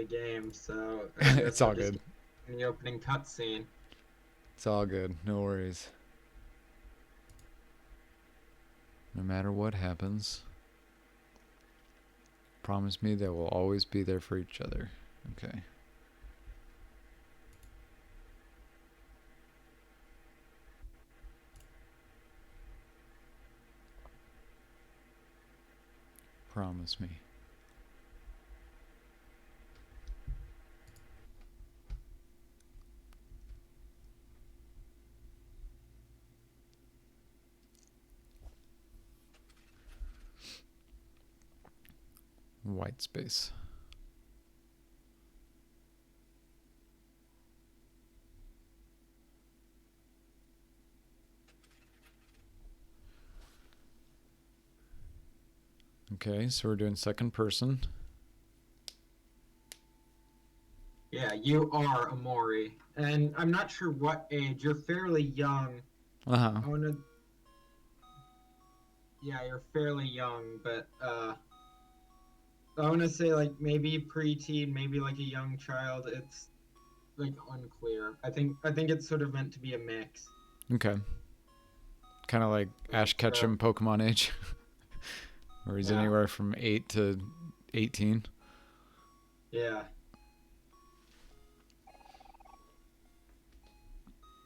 game, so I It's guess we're all just good. in the opening cutscene. It's all good. No worries. No matter what happens, promise me they will always be there for each other. Okay. Promise me. White space. Okay, so we're doing second person. Yeah, you are Omori, and I'm not sure what age. You're fairly young. Uh-huh. I wanna. Yeah, you're fairly young, but I wanna say like maybe preteen, maybe like a young child. It's like unclear. I think it's sort of meant to be a mix. Okay. Kind of like Ash So Ketchum Pokemon age. Where he's yeah, anywhere from 8 to 18. yeah.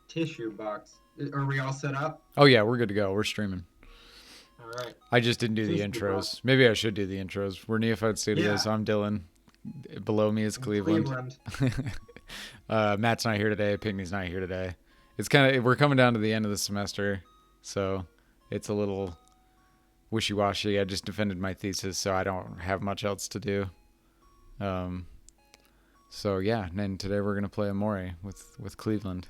Tissue box. Are we all set up? Oh yeah, we're good to go. We're streaming. All right. I just didn't do the Tissue box. intros. Maybe I should do the intros. We're Neophyte Studios. Yeah, I'm Dylan. Below me is in Cleveland. Cleveland. Matt's not here today. Pinckney's not here today. It's kind of, we're coming down to the end of the semester, so it's a little wishy-washy. I just defended my thesis, so I don't have much else to do. So yeah, and then today we're gonna play Omori with Cleveland.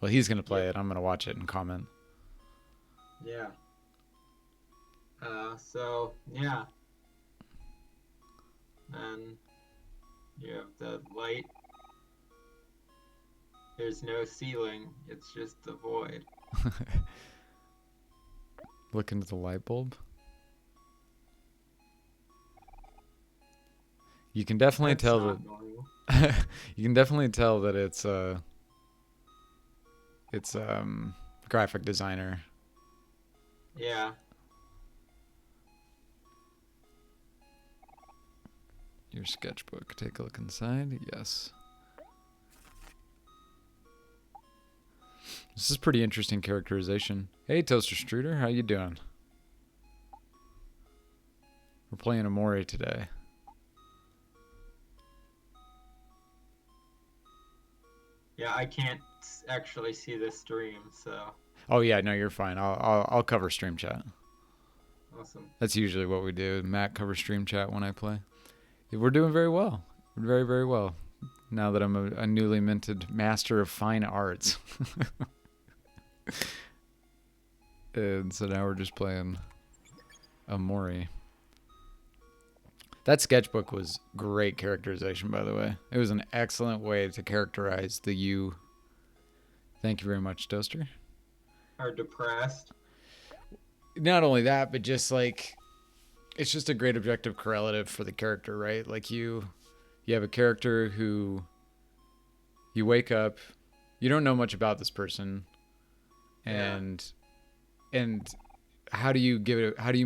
Well, he's gonna play it. I'm gonna watch it and comment. Yeah. So yeah, and you have the light. There's no ceiling. It's just the void. Look into the light bulb. You can definitely That's tell not that. normal. You can definitely tell that it's graphic designer. Yeah. Your sketchbook. Take a look inside. Yes. This is pretty interesting characterization. Hey, Toaster Struder, how you doing? We're playing Omori today. Yeah, I can't actually see the stream, so Oh yeah, no, you're fine. I'll cover stream chat. awesome. That's usually what we do. Matt covers stream chat when I play. We're doing very well. We're very, very well. Now that I'm a newly minted master of fine arts. And so now we're just playing Omori. That sketchbook was great characterization, by the way. It was an excellent way to characterize the you. Thank you very much, Toaster. Are depressed. Not only that, but just like it's just a great objective correlative for the character, right? Like you have a character who you wake up, you don't know much about this person, and how do you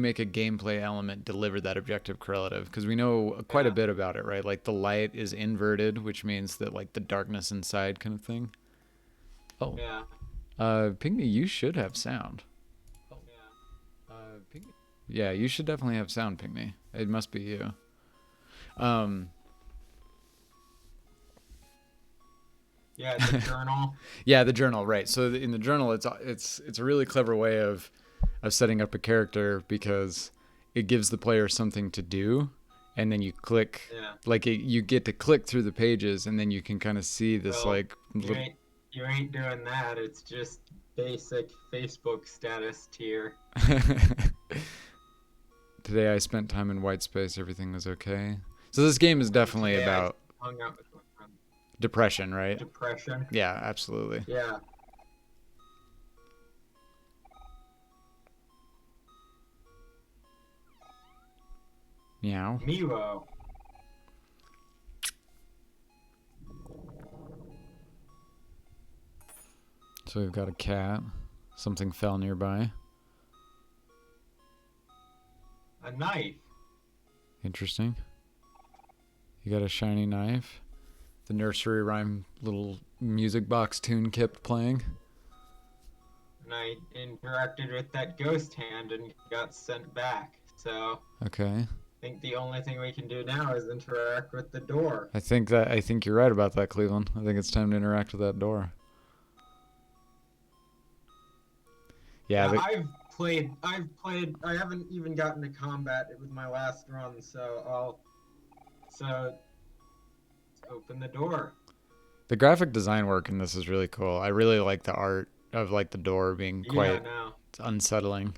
make a gameplay element deliver that objective correlative? Because we know quite a bit about it, right? Like the light is inverted, which means that like the darkness inside kind of thing. Oh. Yeah. Pinckney, you should have sound. Pinckney. Yeah, you should definitely have sound, Pinckney. It must be you. Yeah, the journal. Yeah, the journal, right? So in the journal, it's a really clever way of setting up a character because it gives the player something to do, and then you click. Yeah. Like you get to click through the pages, and then you can kind of see this Well, like. you ain't doing that. It's just basic Facebook status tier. Today I spent time in white space. Everything was okay. So this game is definitely Today about I hung out with my friend. depression, right? Depression. Yeah, absolutely. Yeah. Meow. Miwo. So we've got a cat. Something fell nearby. A knife. Interesting. You got a shiny knife. The nursery rhyme little music box tune kept playing. And I interacted with that ghost hand and got sent back. So Okay. I think the only thing we can do now is interact with the door. I think you're right about that, Cleveland. I think it's time to interact with that door. Yeah, I've played. I haven't even gotten to combat it with my last run, so let's open the door. the graphic design work in this is really cool. I really like the art of like the door being quite unsettling.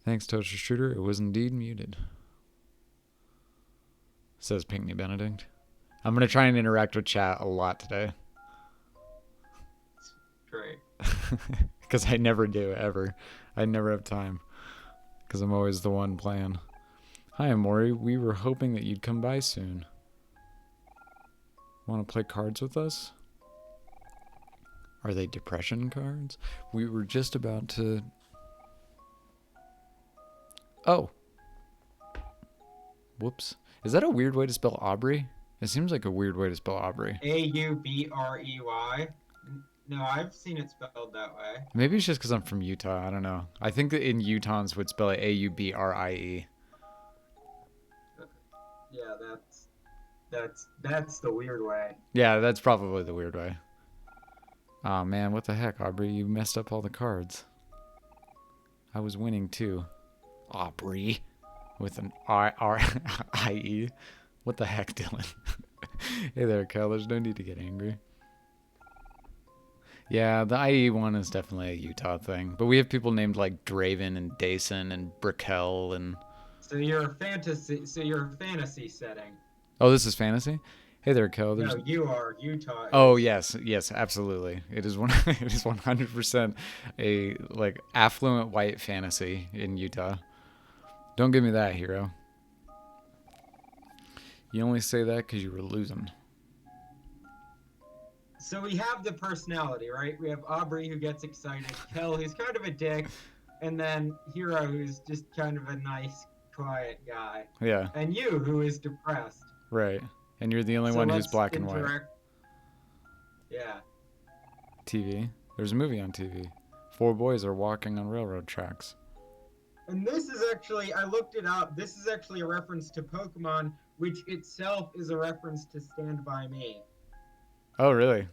Thanks, Toaster Strudel. It was indeed muted. Says Pinckney Benedict. I'm gonna try and interact with chat a lot today. Great. Because I never do, ever. I never have time. Because I'm always the one playing. Hi, Omori. We were hoping that you'd come by soon. Want to play cards with us? Are they depression cards? We were just about to... Oh. Whoops. Is that a weird way to spell Aubrey? It seems like a weird way to spell Aubrey. Aubrey. No, I've seen it spelled that way. Maybe it's just because I'm from Utah. I don't know. I think that in Utahns would spell it Aubrie. Yeah, that's the weird way. Yeah, that's probably the weird way. Oh man, what the heck, Aubrey? You messed up all the cards. I was winning too. Aubrey. With an R-I-E. What the heck, Dylan? Hey there, Cal. There's no need to get angry. Yeah, the IE one is definitely a Utah thing. But we have people named like Draven and Dason and Brickell and... So you're a fantasy setting. Oh, this is fantasy? Hey there, Kel. No, you are. Utah. Oh, yes, absolutely. It is it is 100% a like affluent white fantasy in Utah. Don't give me that, hero. You only say that because you were losing. So we have the personality, right? We have Aubrey who gets excited, Kel who's kind of a dick, and then Hero who's just kind of a nice, quiet guy. Yeah. And you who is depressed. Right. And you're the only one who's black and white. Yeah. TV. There's a movie on TV. 4 boys are walking on railroad tracks. And this is actually, I looked it up, this is actually a reference to Pokemon, which itself is a reference to Stand By Me. Oh, really?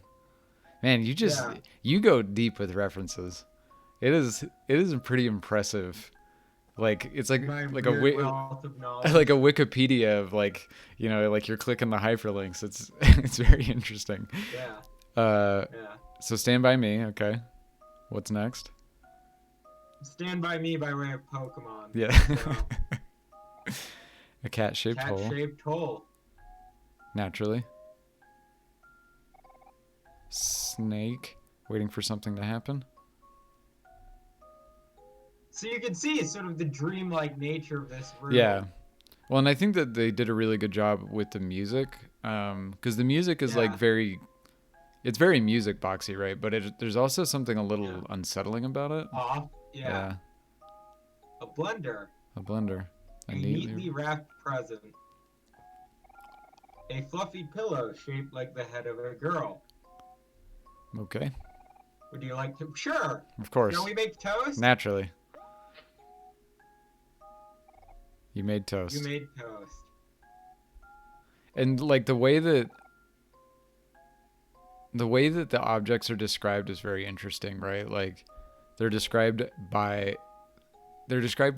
Man, you go deep with references. It is pretty impressive. Like it's like a Wikipedia of like, you know, like you're clicking the hyperlinks. It's very interesting. Yeah. So Stand By Me, okay. What's next? Stand By Me by way of Pokemon. Yeah. So. A cat-shaped hole. Cat-shaped hole. Naturally. Snake, waiting for something to happen. So you can see sort of the dreamlike nature of this room. Yeah. Well, and I think that they did a really good job with the music, because the music is like it's very music boxy, right? But there's also something a little unsettling about it. Yeah. A blender. A neatly wrapped present. A fluffy pillow shaped like the head of a girl. Okay. Would you like to? Sure. Of course. Shall we make toast? Naturally. You made toast. You made toast. And like the way that the objects are described is very interesting, right? Like they're described by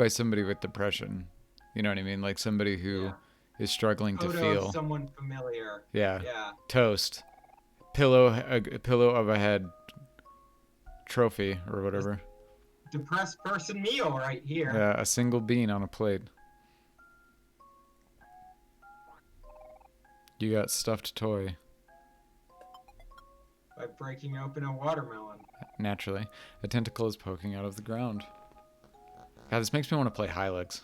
somebody with depression. You know what I mean? Like somebody who is struggling to feel. Someone familiar. Yeah. Toast. A pillow of a head. Trophy or whatever. Depressed person meal right here. Yeah, a single bean on a plate. You got stuffed toy. By breaking open a watermelon. Naturally. A tentacle is poking out of the ground. God, this makes me want to play Hylix.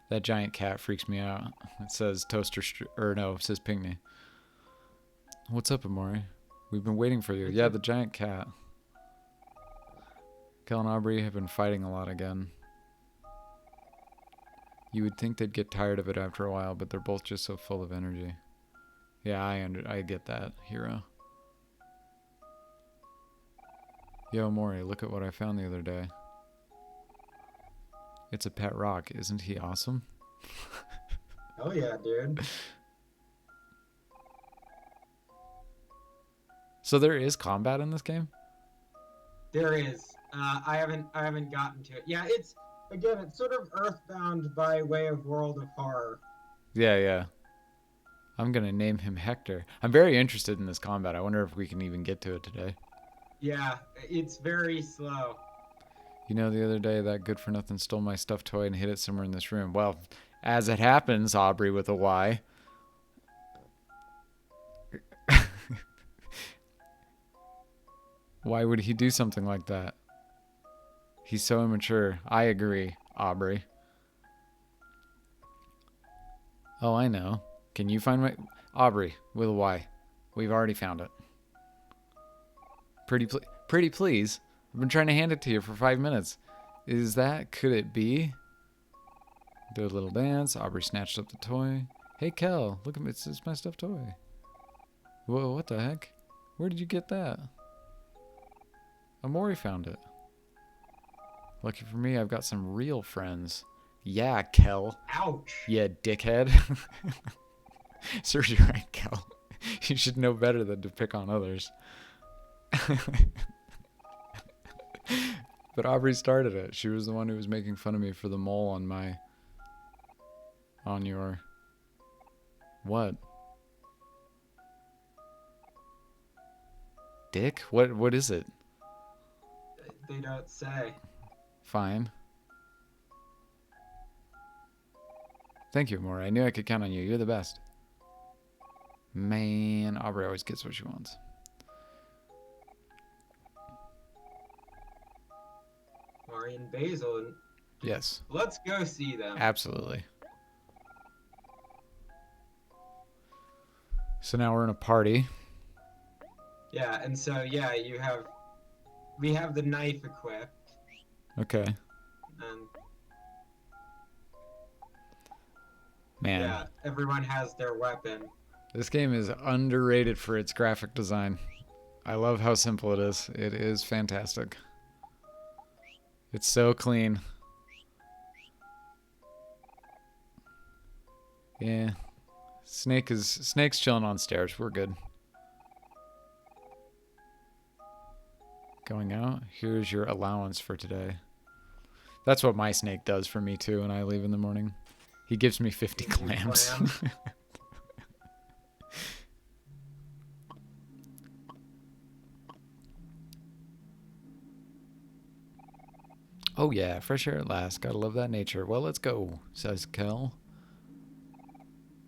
That giant cat freaks me out. It says it says Pinckney. What's up, Omori? We've been waiting for you. Yeah, the giant cat. Kel and Aubrey have been fighting a lot again. You would think they'd get tired of it after a while, but they're both just so full of energy. Yeah, I get that, Hero. Yo, Omori, look at what I found the other day. It's a pet rock. Isn't he awesome? Oh yeah, dude. So there is combat in this game? There is. I haven't gotten to it. Yeah, it's sort of Earthbound by way of World of Horror. Yeah. I'm gonna name him Hector. I'm very interested in this combat. I wonder if we can even get to it today. Yeah, it's very slow. You know, the other day that good-for-nothing stole my stuffed toy and hid it somewhere in this room. Well, as it happens, Aubrey with a Y. Why would he do something like that? He's so immature. I agree, Aubrey. Oh, I know. Can you find my... Aubrey with a Y. We've already found it. Pretty please. I've been trying to hand it to you for 5 minutes. Is that... Could it be? Do a little dance. Aubrey snatched up the toy. Hey, Kel. Look at me. It's my stuffed toy. Whoa, what the heck? Where did you get that? Omori found it. Lucky for me, I've got some real friends. Yeah, Kel. Ouch. Yeah, dickhead. Serves you right, Kel. You should know better than to pick on others. But Aubrey started it. She was the one who was making fun of me for the mole on my... On your... What? Dick? What is it? They don't say. Fine. Thank you, Omori. I knew I could count on you. You're the best. Man, Aubrey always gets what she wants. Mari and Basil. Yes. Let's go see them. Absolutely. So now we're in a party. Yeah, and so yeah, we have the knife equipped. Okay. And Man. yeah, everyone has their weapon. This game is underrated for its graphic design. I love how simple it is. It is fantastic. It's so clean. Yeah. Snake's chilling on stairs. We're good. Going out. Here's your allowance for today. That's what my snake does for me too when I leave in the morning. He gives me 50 clams. Oh yeah, fresh air at last. Gotta love that nature. Well, let's go, says Kel.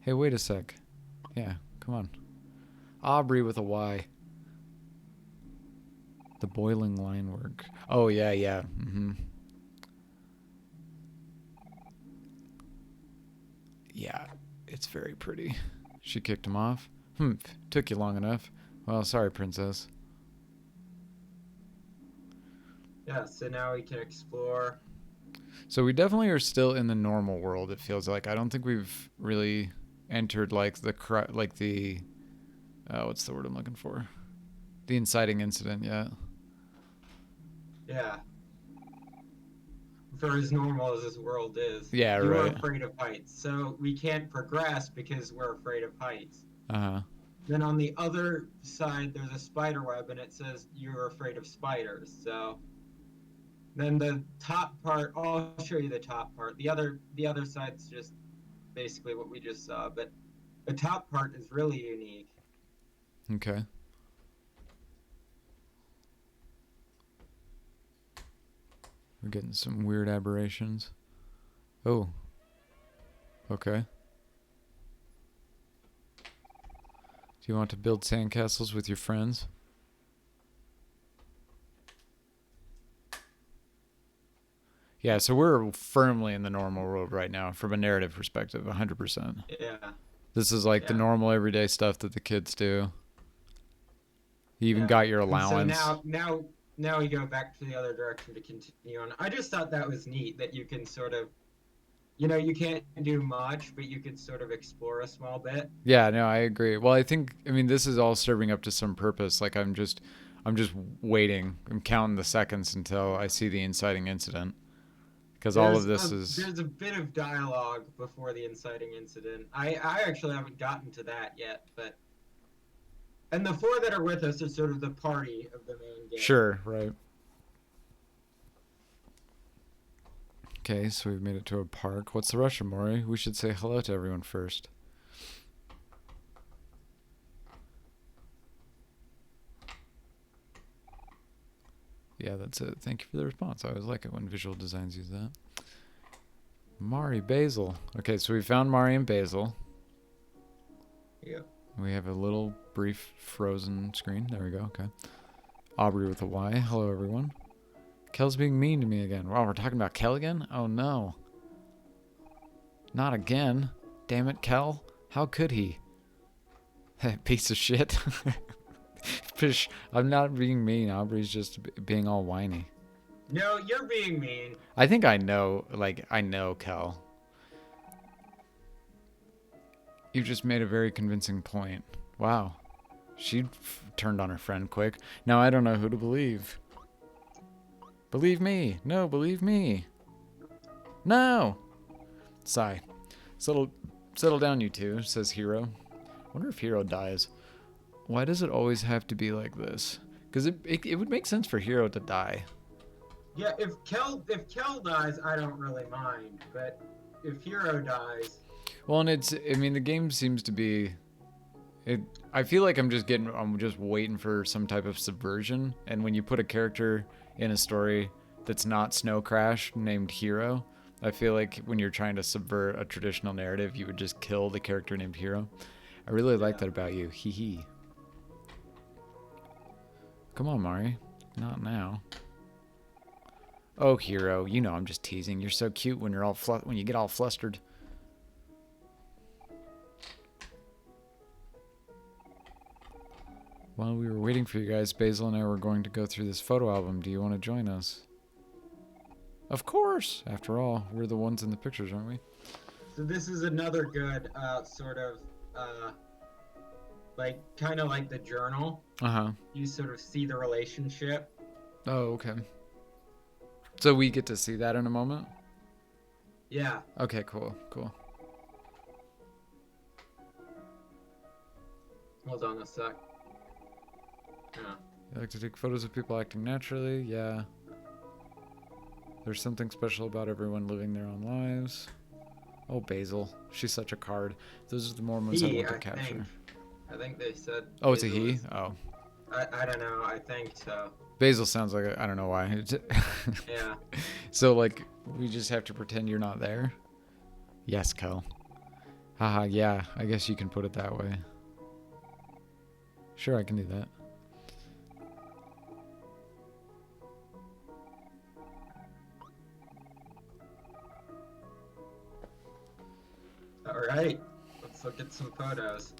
Hey, wait a sec. Yeah, come on. Aubrey with a Y. The boiling line work. Oh, yeah. Mm-hmm. Yeah, it's very pretty. She kicked him off. Took you long enough. Well, sorry, princess. Yeah, so now we can explore. So we definitely are still in the normal world, it feels like. I don't think we've really entered like the what's the word I'm looking for? The inciting incident yet. Yeah. For as normal as this world is. Yeah, you right. are afraid of heights, so we can't progress because we're afraid of heights. Uh-huh. Then on the other side, there's a spider web, and it says you're afraid of spiders. So then the top part, I'll show you the top part. The other side's just basically what we just saw, but the top part is really unique. Okay. We're getting some weird aberrations. Oh. Okay. Do you want to build sandcastles with your friends? Yeah, so we're firmly in the normal world right now from a narrative perspective, 100%. Yeah. This is like the normal everyday stuff that the kids do. You even Yeah. got your And allowance. so now now we go back to the other direction to continue on. I just thought that was neat that you can sort of, you can't do much, but you could sort of explore a small bit. Yeah, no, I agree. Well, I mean, this is all serving up to some purpose. Like I'm just waiting. I'm counting the seconds until I see the inciting incident. Because all of this is. There's a bit of dialogue before the inciting incident. I actually haven't gotten to that yet, but and the four that are with us are sort of the party of the main game. Sure, right. Okay, so we've made it to a park. What's the rush, Omori? We should say hello to everyone first. Yeah, that's it. Thank you for the response. I always like it when visual designs use that. Mari, Basil. Okay, so we found Mari and Basil. Yep. We have a little brief frozen screen. There we go. Okay. Aubrey with a Y. Hello, everyone. Kel's being mean to me again. Wow, we're talking about Kel again? Oh, no. Not again. Damn it, Kel. How could he? Piece of shit. Fish. I'm not being mean. Aubrey's just being all whiny. No, you're being mean. I think I know, I know Kel. You just made a very convincing point. Wow. She turned on her friend quick. Now I don't know who to believe. Believe me. No, believe me. No. Sigh. Settle down, you two, says Hero. Wonder if Hero dies. Why does it always have to be like this? Because it would make sense for Hero to die. Yeah, if Kel dies, I don't really mind. But if Hero dies, well, and the game seems to be. I feel like I'm just waiting for some type of subversion. And when you put a character in a story that's not Snow Crash named Hero, I feel like when you're trying to subvert a traditional narrative, you would just kill the character named Hero. I really like that about you. Hee hee. Come on, Mari. Not now. Oh, Hero, you know I'm just teasing. You're so cute when when you get all flustered. While we were waiting for you guys, Basil and I were going to go through this photo album. Do you want to join us? Of course! After all, we're the ones in the pictures, aren't we? So this is another good sort of kind of like the journal. Uh-huh. You sort of see the relationship. Oh, okay. So we get to see that in a moment? Yeah. Okay, cool. Hold on a sec. Yeah. You like to take photos of people acting naturally? Yeah. There's something special about everyone living their own lives. Oh, Basil. She's such a card. Those are the moments I want to capture. I think they said... Oh, it's a he? Oh. I don't know. I think so. Basil sounds like I don't know why. Yeah. So, we just have to pretend you're not there? Yes, Kel. Haha, yeah. I guess you can put it that way. Sure, I can do that. All right. Let's look at some photos.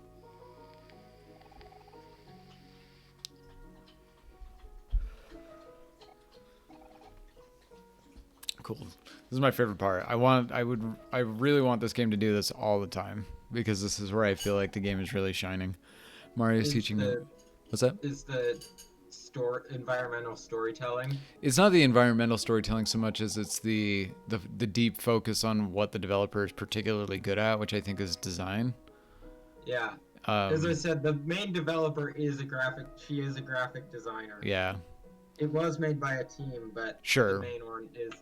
Cool. This is my favorite part. I really want this game to do this all the time because this is where I feel like the game is really shining. Mario's teaching me. What's that? Is the environmental storytelling? It's not the environmental storytelling so much as it's the deep focus on what the developer is particularly good at, which I think is design. Yeah. As I said, the main developer is she is a graphic designer. Yeah. It was made by a team, but sure. The main one is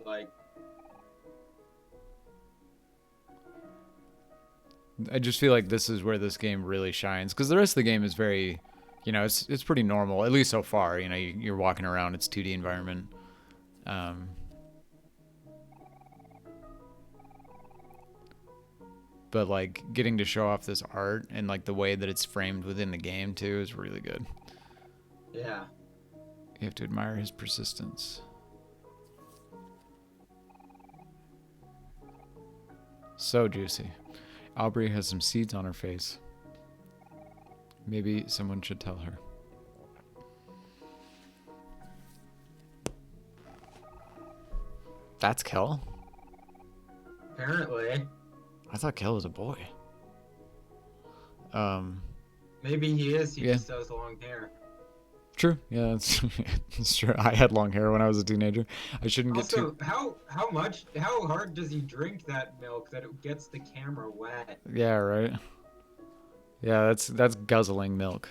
I just feel like this is where this game really shines because the rest of the game is very, it's pretty normal, at least so far. You're walking around, it's 2D environment. But getting to show off this art and the way that it's framed within the game too is really good. Yeah. You have to admire his persistence. So juicy. Aubrey has some seeds on her face. Maybe someone should tell her. That's Kel? Apparently. I thought Kel was a boy. Maybe he is. He Yeah. just has long hair. True. Yeah, it's true. I had long hair when I was a teenager. I shouldn't get Also, too... how hard does he drink that milk that it gets the camera wet? Yeah, right. Yeah, that's guzzling milk.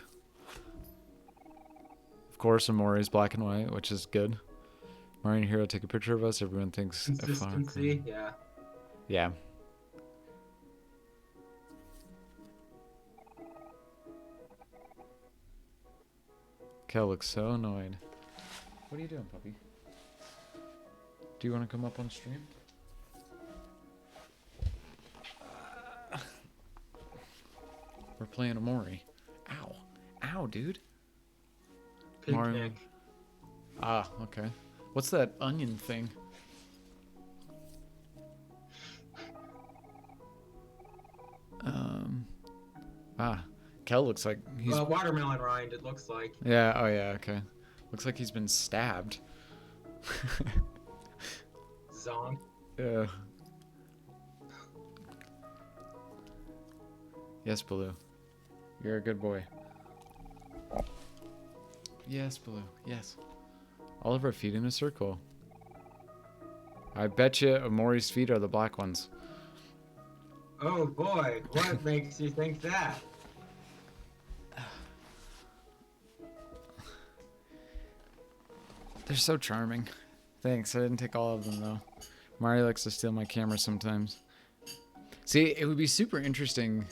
Of course, Omori's black and white, which is good. Mario and Hero take a picture of us. Everyone thinks... Consistency, yeah. Yeah. Kel looks so annoyed. What are you doing, puppy? Do you want to come up on stream? We're playing Omori. Ow. Ow, dude. Picnic. Ah, okay. What's that onion thing? Kel looks like he's... Watermelon rind, it looks like. Yeah, oh yeah, okay. Looks like he's been stabbed. Zonk. Yeah. Yes, Baloo. You're a good boy. Yes, Baloo. Yes. All of our feet in a circle. I bet you Omori's feet are the black ones. Oh boy, what makes you think that? They're so charming. Thanks, I didn't take all of them though. Mario likes to steal my camera sometimes. See, it would be super interesting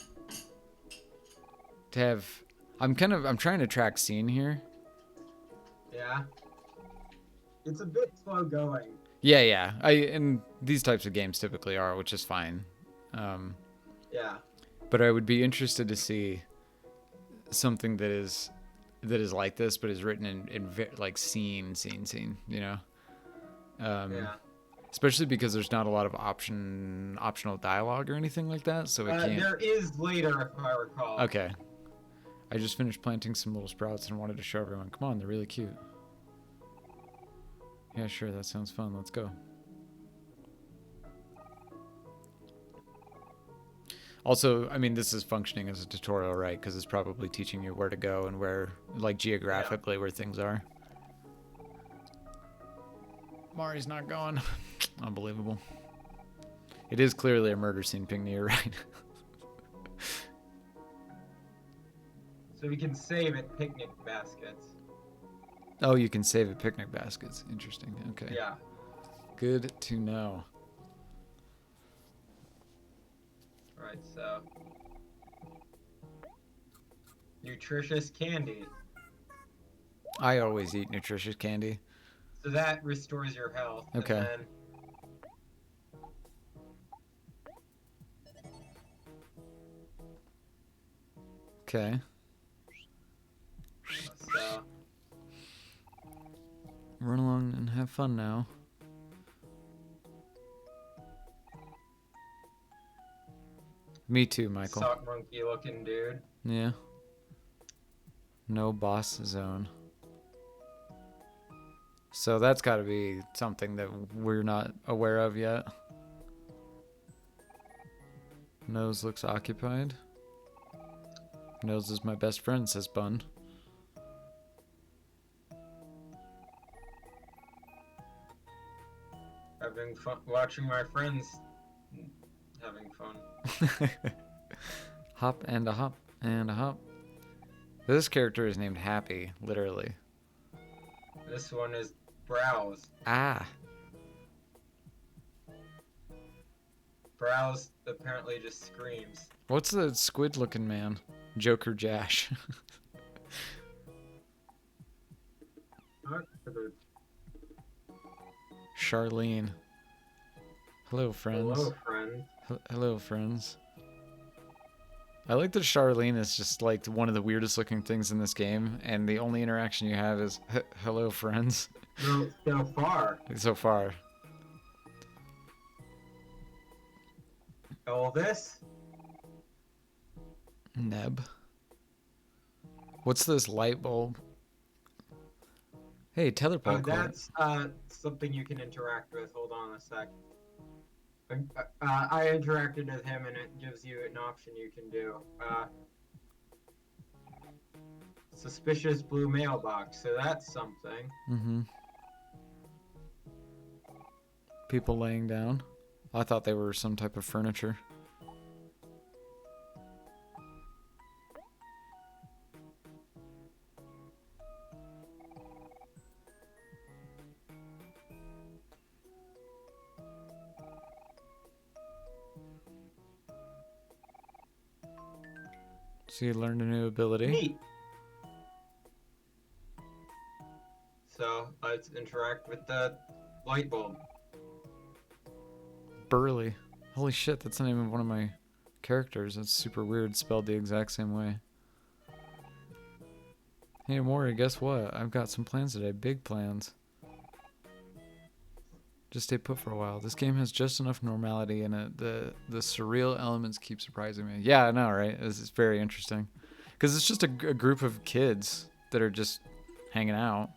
to have... I'm trying to track scene here. Yeah. It's a bit slow going. Yeah. And these types of games typically are, which is fine. Yeah. But I would be interested to see something that is like this, but is written in like scene, you know? Yeah. Especially because there's not a lot of optional dialogue or anything like that, so it can't... There is later, if I recall. Okay. I just finished planting some little sprouts and wanted to show everyone. Come on, they're really cute. Yeah, sure, that sounds fun. Let's go. Also, I mean, this is functioning as a tutorial, right? Because it's probably teaching you where to go and where, like, geographically where things are. Mari's not gone. Unbelievable. It is clearly a murder scene, Pinckney, you're right. So we can save at picnic baskets. Oh, you can save at picnic baskets. Interesting. Okay. Yeah. Good to know. Right, so. Nutritious candy. I always eat nutritious candy. So that restores your health. Okay. And then Okay. so Run along and have fun now. Me too, Michael. sock monkey looking dude. Yeah. No boss zone. So that's got to be something that we're not aware of yet. Nose looks occupied. Nose is my best friend, says Bun. Having fun watching my friends having fun. Hop and a hop and a hop. This character is named Happy, literally. This one is Browse. Ah. Browse apparently just screams. What's the squid looking man? Joker Jash. Charlene. Hello, friends. Hello, friend. Hello, friends. I like that Charlene is just like one of the weirdest looking things in this game, and the only interaction you have is hello, friends. No, so far. So far. Elvis. Neb. What's this light bulb? Hey, tether Oh, pole court. that's something you can interact with. Hold on a sec. I interacted with him, and it gives you an option you can do. Suspicious blue mailbox. So that's something. Mm-hmm. People laying down. I thought they were some type of furniture. So you learned a new ability. Neat. So let's interact with the light bulb. Burley. Holy shit, that's the name of one of my characters. That's super weird, spelled the exact same way. Hey, Omori, guess what? I've got some plans today. Big plans. Just stay put for a while. This game has just enough normality in it. The surreal elements keep surprising me. Yeah, I know, right? It's very interesting. Because it's just a group of kids that are just hanging out.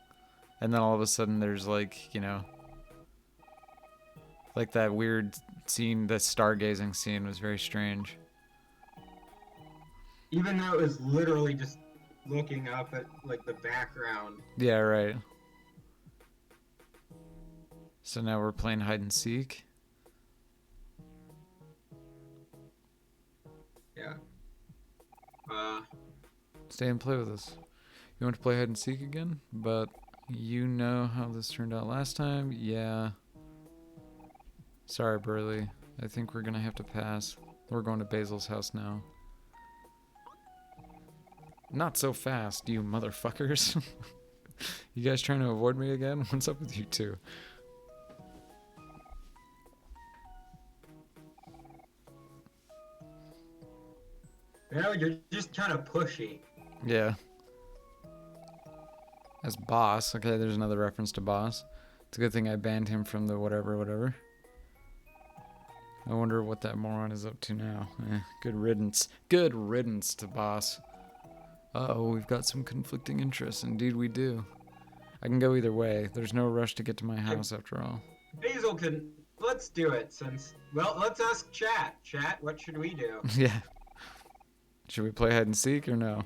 And then all of a sudden there's like, you know, like that weird scene, the stargazing scene was very strange. Even though it was literally just looking up at like the background. Yeah, right. So now we're playing hide and seek. Yeah. Stay and play with us. You want to play hide and seek again? But you know how this turned out last time? Yeah. Sorry, Burley. I think we're gonna have to pass. We're going to Basil's house now. Not so fast, you motherfuckers. You guys trying to avoid me again? What's up with you two? You know, you're just kind of pushy. Yeah. As boss. Okay, there's another reference to boss. It's a good thing I banned him from the whatever. I wonder what that moron is up to now. Good riddance. Good riddance to boss. Uh-oh, we've got some conflicting interests. Indeed we do. I can go either way. There's no rush to get to my house after all. Basil can. Let's do it since. Well, let's ask chat. Chat, what should we do? Yeah. Should we play hide and seek or no?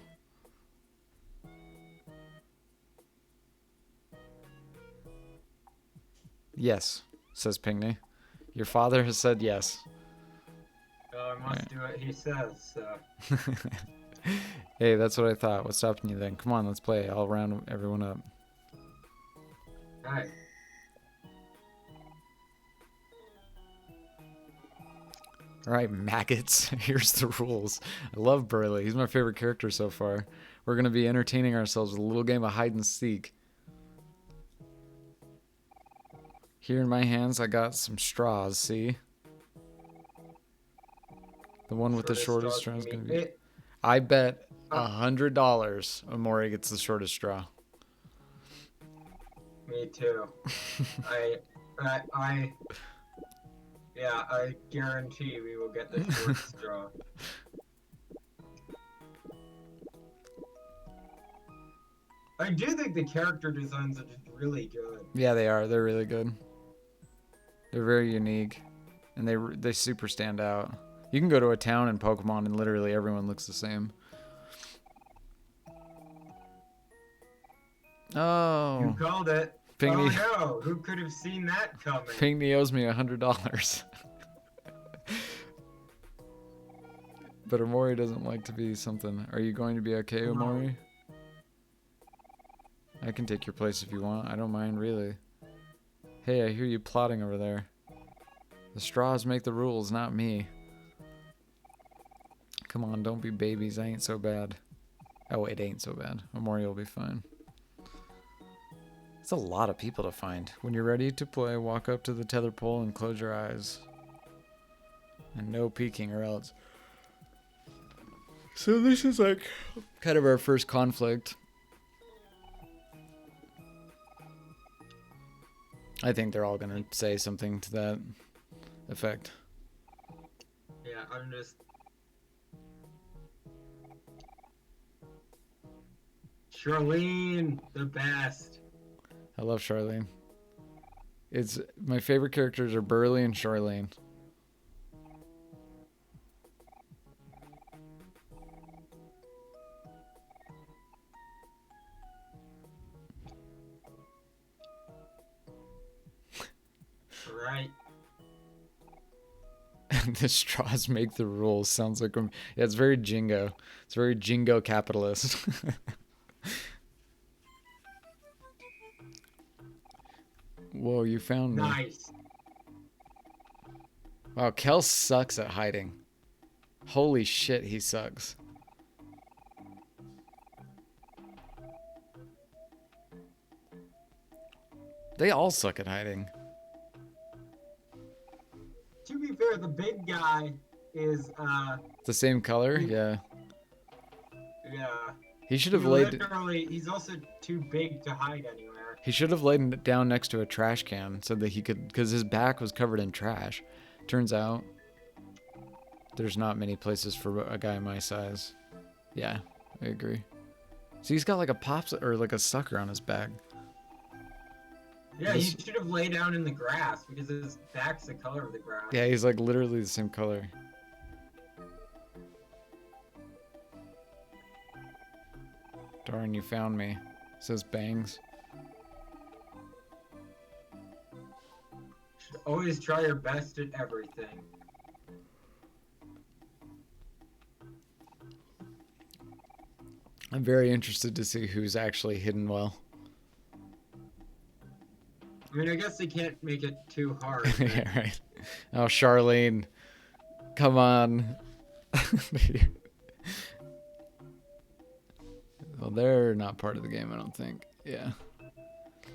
Yes, says Pinckney. Your father has said yes. Oh, I must do what he says, so. Hey, that's what I thought. What's stopping you then? Come on, let's play. I'll round everyone up. Alright. Alright, maggots. Here's the rules. I love Burley. He's my favorite character so far. We're going to be entertaining ourselves with a little game of hide and seek. Here in my hands, I got some straws, see? The one with the shortest straw is going to be... I bet $100 Omori gets the shortest straw. Me too. I guarantee we will get the short straw. I do think the character designs are just really good. Yeah, they are. They're really good. They're very unique, and they super stand out. You can go to a town in Pokemon and literally everyone looks the same. Oh. You called it. Pinckney. Oh no, who could have seen that coming? Pinckney owes me $100. But Omori doesn't like to be something. Are you going to be okay, Omori? I can take your place if you want. I don't mind, really. Hey, I hear you plotting over there. The straws make the rules, not me. Come on, don't be babies. I ain't so bad. Oh, it ain't so bad. Omori will be fine. It's a lot of people to find. When you're ready to play, walk up to the tether pole and close your eyes. And no peeking or else. So this is like kind of our first conflict. I think they're all gonna say something to that effect. Yeah, I'm just... Charlene, the best. I love Charlene. It's my favorite characters are Burley and Charlene. Right. The straws make the rules. Sounds like yeah, it's very Jingo. It's very Jingo capitalist. Whoa, you found me. Nice. Wow, Kel sucks at hiding. Holy shit, he sucks. They all suck at hiding. To be fair, the big guy is The same color? Yeah. yeah. He should have laid He's also too big to hide anywhere. He should have laid down next to a trash can so that he could, because his back was covered in trash. Turns out there's not many places for a guy my size. Yeah, I agree. So he's got like a pops or like a sucker on his back. Yeah, he should have laid down in the grass because his back's the color of the grass. Yeah, he's like literally the same color. Darn, you found me. Says Bangs. Should always try your best at everything. I'm very interested to see who's actually hidden well. I mean, I guess they can't make it too hard. Yeah, right. Oh, Charlene. Come on. Well, they're not part of the game, I don't think. Yeah.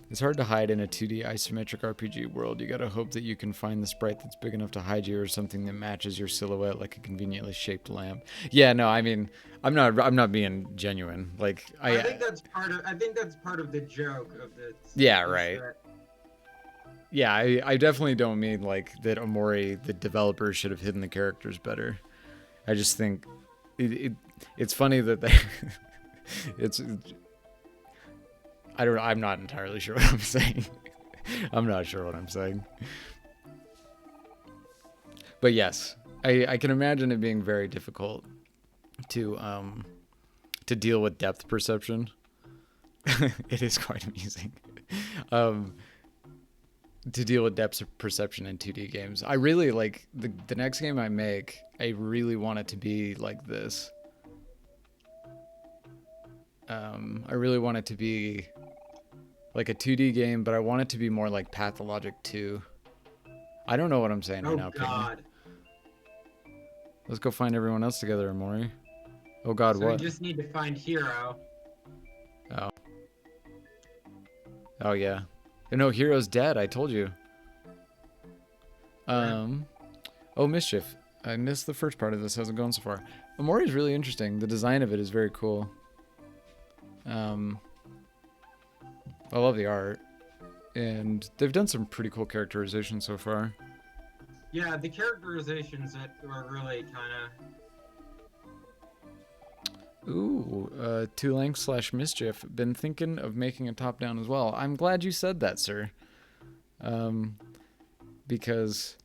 It's hard to hide in a 2D isometric RPG world. You gotta hope that you can find the sprite that's big enough to hide you or something that matches your silhouette like a conveniently shaped lamp. Yeah, no, I mean, I'm not being genuine. Like I think that's part of the joke of this. Yeah, right. Yeah, I definitely don't mean like that Omori, the developers, should have hidden the characters better. I just think it's funny that they I'm not entirely sure what I'm saying. I'm not sure what I'm saying. But yes, I can imagine it being very difficult to deal with depth perception. It is quite amusing. To deal with depth perception in 2D games. I really like the next game I make, I really want it to be like this. I really want it to be like a 2D game, but I want it to be more like Pathologic 2. I don't know what I'm saying right now. Oh God. Let's go find everyone else together, Omori. Oh God, so what? We just need to find Hero. Oh. Oh yeah. No, Hero's dead. I told you. Oh, Mischief. I missed the first part of this. How's it going so far? Omori is really interesting. The design of it is very cool. I love the art, and they've done some pretty cool characterization so far. Yeah, the characterizations that were really kind of. Ooh, Tulang/Mischief. Been thinking of making a top-down as well. I'm glad you said that, sir. Because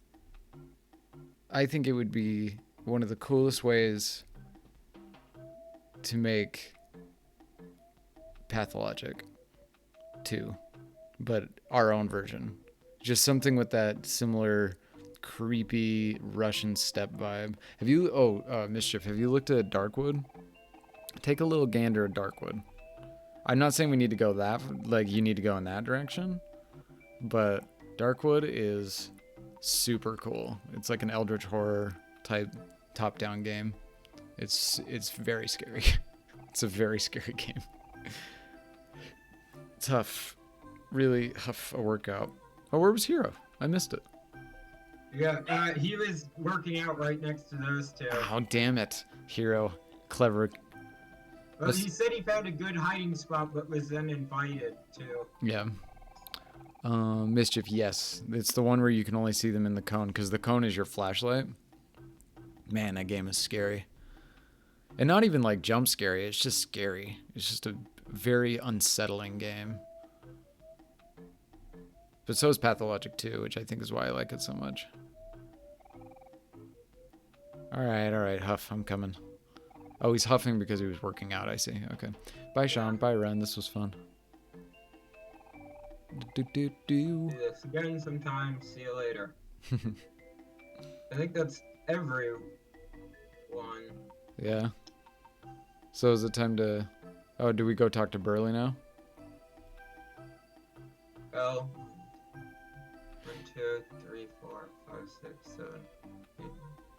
I think it would be one of the coolest ways to make Pathologic 2, but our own version. Just something with that similar creepy Russian step vibe. Have you, Mischief, have you looked at Darkwood? Take a little gander at Darkwood. I'm not saying we need to go you need to go in that direction, but Darkwood is super cool. It's like an Eldritch horror type top-down game. It's very scary. It's a very scary game. Tough. Really tough a workout. Oh, where was Hero? I missed it. Yeah, he was working out right next to those two. Oh, damn it. Hero. Clever. Well, he said he found a good hiding spot, but was then invited to. Yeah. Mischief, yes. It's the one where you can only see them in the cone, because the cone is your flashlight. Man, that game is scary. And not even like jump scary, it's just scary. It's just a very unsettling game. But so is Pathologic 2, which I think is why I like it so much. All right, Huff, I'm coming. Oh, he's huffing because he was working out, I see. Okay. Bye, Sean. Bye, Ren. This was fun. Do this again sometime. See you later. I think that's everyone. Yeah. So is it time to... Oh, do we go talk to Burley now? Well, 1, 2, 3, 4, 5, 6, 7, 8.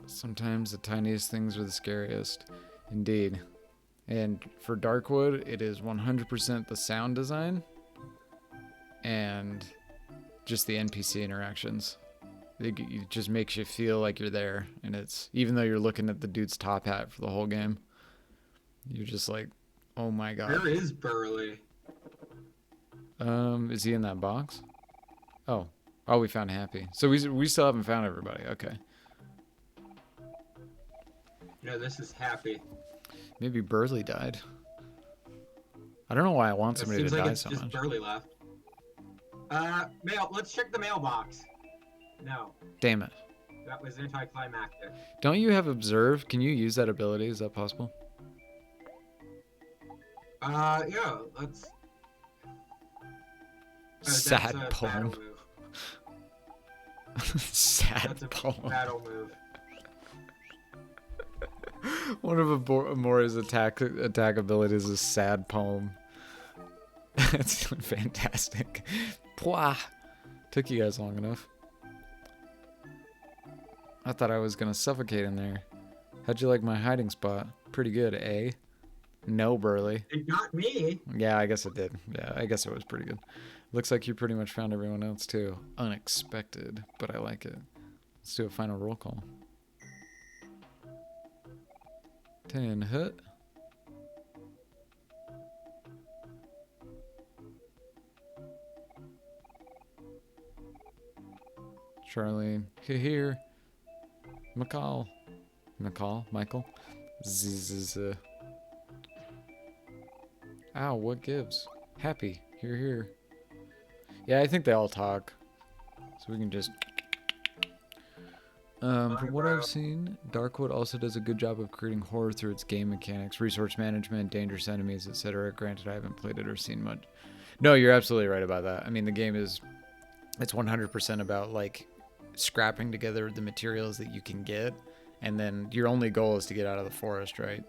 Sometimes the tiniest things are the scariest. Indeed. And for Darkwood, it is 100% the sound design and just the NPC interactions. It just makes you feel like you're there. And it's, even though you're looking at the dude's top hat for the whole game, you're just like, oh my god. Where is Burley? Is he in that box? Oh, we found Happy. So we still haven't found everybody. Okay. No, this is Happy. Maybe Burley died. I don't know why I want It somebody seems to like die it's so just much. Burley left. Mail. Let's check the mailbox. No, Damn it. that was anticlimactic. Don't you have Observe? Can you use that ability? Is that possible? Yeah. Let's. Sad that's a poem. battle move. Sad That's a poem. battle move. One of Omori's attack abilities is sad poem. That's fantastic. Pwah. Took you guys long enough. I thought I was gonna suffocate in there. How'd you like my hiding spot? Pretty good, eh? No, Burley. It got me. Yeah, I guess it did. Yeah, I guess it was pretty good. Looks like you pretty much found everyone else too. Unexpected, but I like it. Let's do a final roll call. 10 hit. Charlene, here. Michael. Zzz. Ow, what gives? Happy, here. Yeah, I think they all talk. So we can just... from what I've seen, Darkwood also does a good job of creating horror through its game mechanics, resource management, dangerous enemies, etc. Granted, I haven't played it or seen much. No, you're absolutely right about that. I mean, the game is... It's 100% about, like, scrapping together the materials that you can get, and then your only goal is to get out of the forest, right?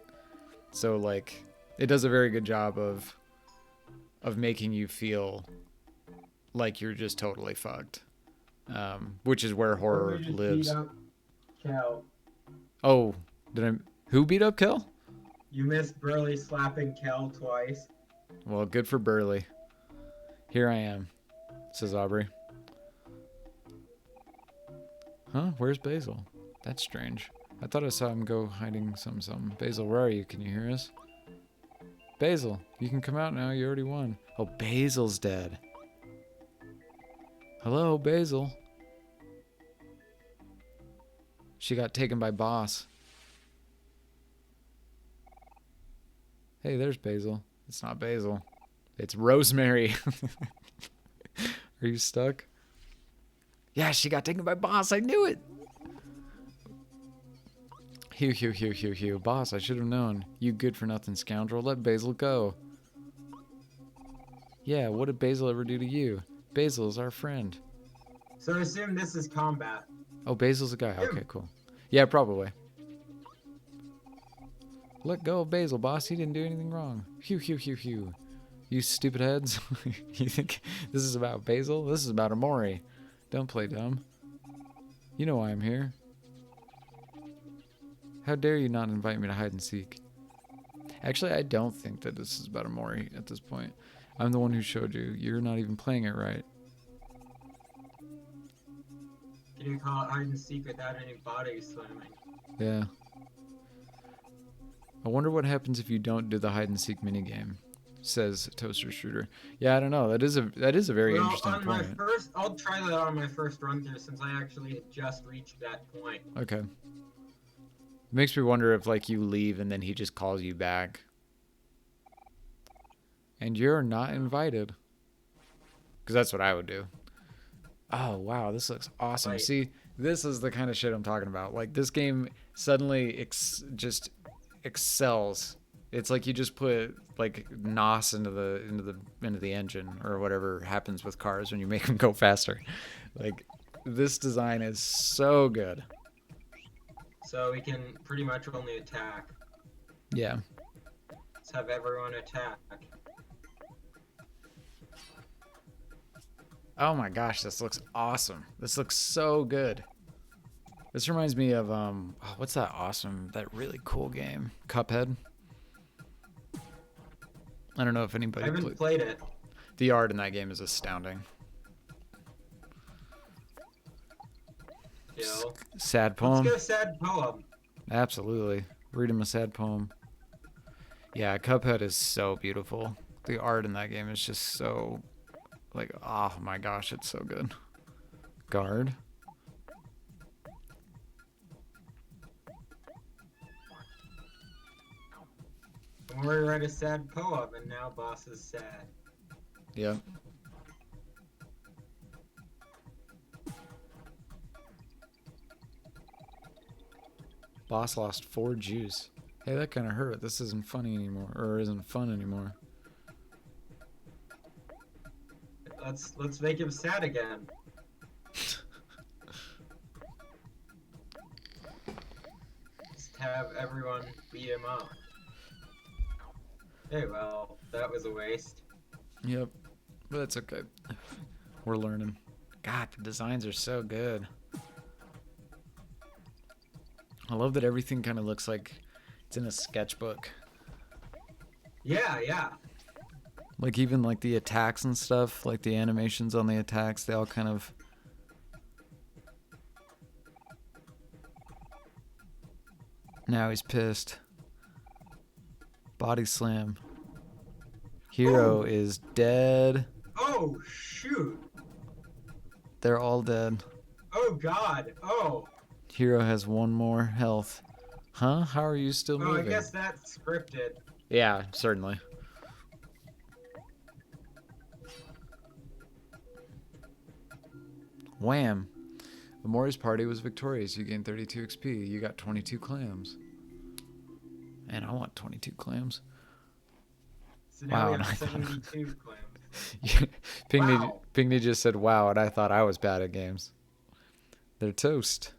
So, like, it does a very good job of making you feel like you're just totally fucked. Which is where horror lives. Kel. Oh, who beat up Kel? You missed Burley slapping Kel twice. Well, good for Burley. Here I am, says Aubrey. Huh? Where's Basil? That's strange. I thought I saw him go hiding something. Basil, where are you? Can you hear us? Basil, you can come out now. You already won. Oh, Basil's dead. Hello, Basil. She got taken by Boss. Hey, there's Basil. It's not Basil. It's Rosemary. Are you stuck? Yeah, she got taken by Boss. I knew it. Hugh. Boss, I should have known. You good-for-nothing scoundrel. Let Basil go. Yeah, what did Basil ever do to you? Basil is our friend. So I assume this is combat. Oh, Basil's a guy. Okay, cool. Yeah, probably. Let go of Basil, boss. He didn't do anything wrong. Hugh. You stupid heads. You think this is about Basil? This is about Omori. Don't play dumb. You know why I'm here. How dare you not invite me to hide and seek? Actually, I don't think that this is about Omori at this point. I'm the one who showed you. You're not even playing it right. You didn't call it hide and seek without any body slamming. Yeah. I wonder what happens if you don't do the hide and seek minigame, says Toaster Shooter. Yeah, I don't know. That is a very interesting point. I'll try that on my first run through since I actually had just reached that point. Okay. It makes me wonder if like you leave and then he just calls you back. And you're not invited. Because that's what I would do. Oh wow, this looks awesome. Fight. See, this is the kind of shit I'm talking about. Like this game suddenly just excels. It's like you just put like NOS into the engine or whatever happens with cars when you make them go faster. Like this design is so good. So we can pretty much only attack. Yeah. Let's have everyone attack. Oh my gosh, this looks awesome. This looks so good. This reminds me of what's that really cool game? Cuphead. I don't know if I anybody haven't played it. The art in that game is astounding. Kill. Sad poem. Let's go sad poem. Absolutely. Read him a sad poem. Yeah, Cuphead is so beautiful. The art in that game is just so like, oh my gosh, it's so good. Guard. Omori read a sad poem, and now boss is sad. Yep. Boss lost 4 juice. Hey, that kind of hurt. This isn't funny anymore, or isn't fun anymore. Let's make him sad again. Just have everyone beat him up. Hey, well, that was a waste. Yep, but it's okay. We're learning. God, the designs are so good. I love that everything kind of looks like it's in a sketchbook. Yeah, yeah. Like even like the attacks and stuff, like the animations on the attacks, they all kind of... Now he's pissed. Body slam. Hero is dead. Oh, shoot. They're all dead. Oh, God. Oh. Hero has 1 more health. Huh? How are you still Oh, I moving? guess that's scripted. Yeah, certainly. Wham! Omori's party was victorious. You gained 32 XP. You got 22 clams. And I want 22 clams. So now Wow, we I have thought- 72 clams. Wow. Pinckney just said, wow, and I thought I was bad at games. They're toast.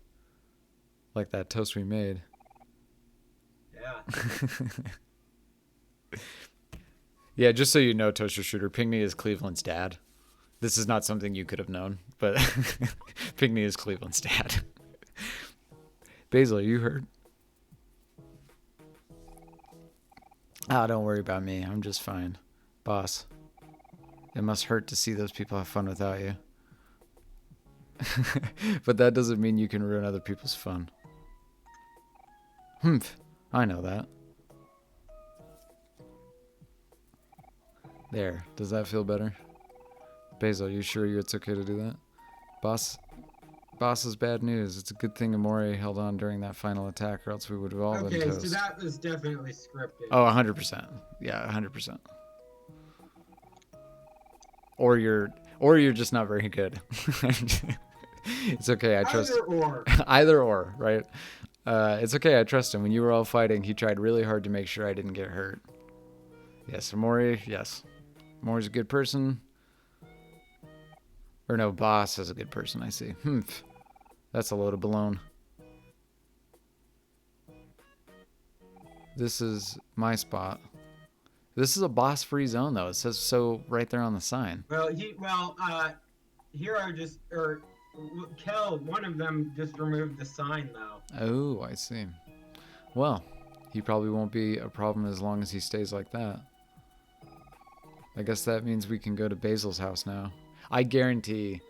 Like that toast we made. Yeah. Yeah, just so you know, Toaster Shooter, Pinckney is Cleveland's dad. This is not something you could have known, but Pinckney is Cleveland's dad. Basil, you heard? Ah, don't worry about me. I'm just fine. Boss, it must hurt to see those people have fun without you. But that doesn't mean you can ruin other people's fun. I know that. There. Does that feel better? Basil, you sure it's okay to do that? Boss is bad news. It's a good thing Omori held on during that final attack, or else we would have all been Okay, toast. so that was definitely scripted. Oh, 100%. Yeah, 100%. Or you're just not very good. It's okay. I trust. Either or. Either or, right? It's okay. I trust him. When you were all fighting, he tried really hard to make sure I didn't get hurt. Yes, Omori. Yes, Omori's a good person. Or no, Boss is a good person. I see. That's a load of baloney. This is my spot. This is a boss-free zone, though. It says so right there on the sign. Well, Hero just, or Kel, one of them just removed the sign, though. Oh, I see. Well, he probably won't be a problem as long as he stays like that. I guess that means we can go to Basil's house now. I guarantee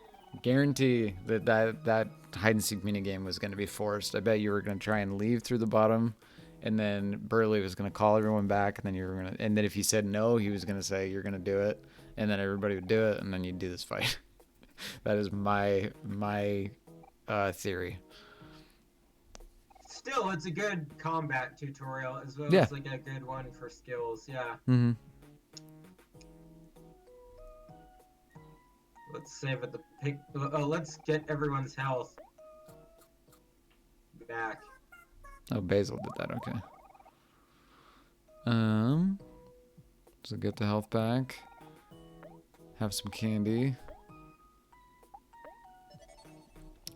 that hide and seek minigame was going to be forced. I bet you were going to try and leave through the bottom, and then Burley was going to call everyone back, and then and then if he said no, he was going to say you're going to do it, and then everybody would do it, and then you'd do this fight. That is my theory. Still, it's a good combat tutorial as well Yeah. as like a good one for skills. Yeah. Mm-hmm. let's save at the pick. Let's get everyone's health back. Oh, Basil did that. Okay. So get the health back. Have some candy.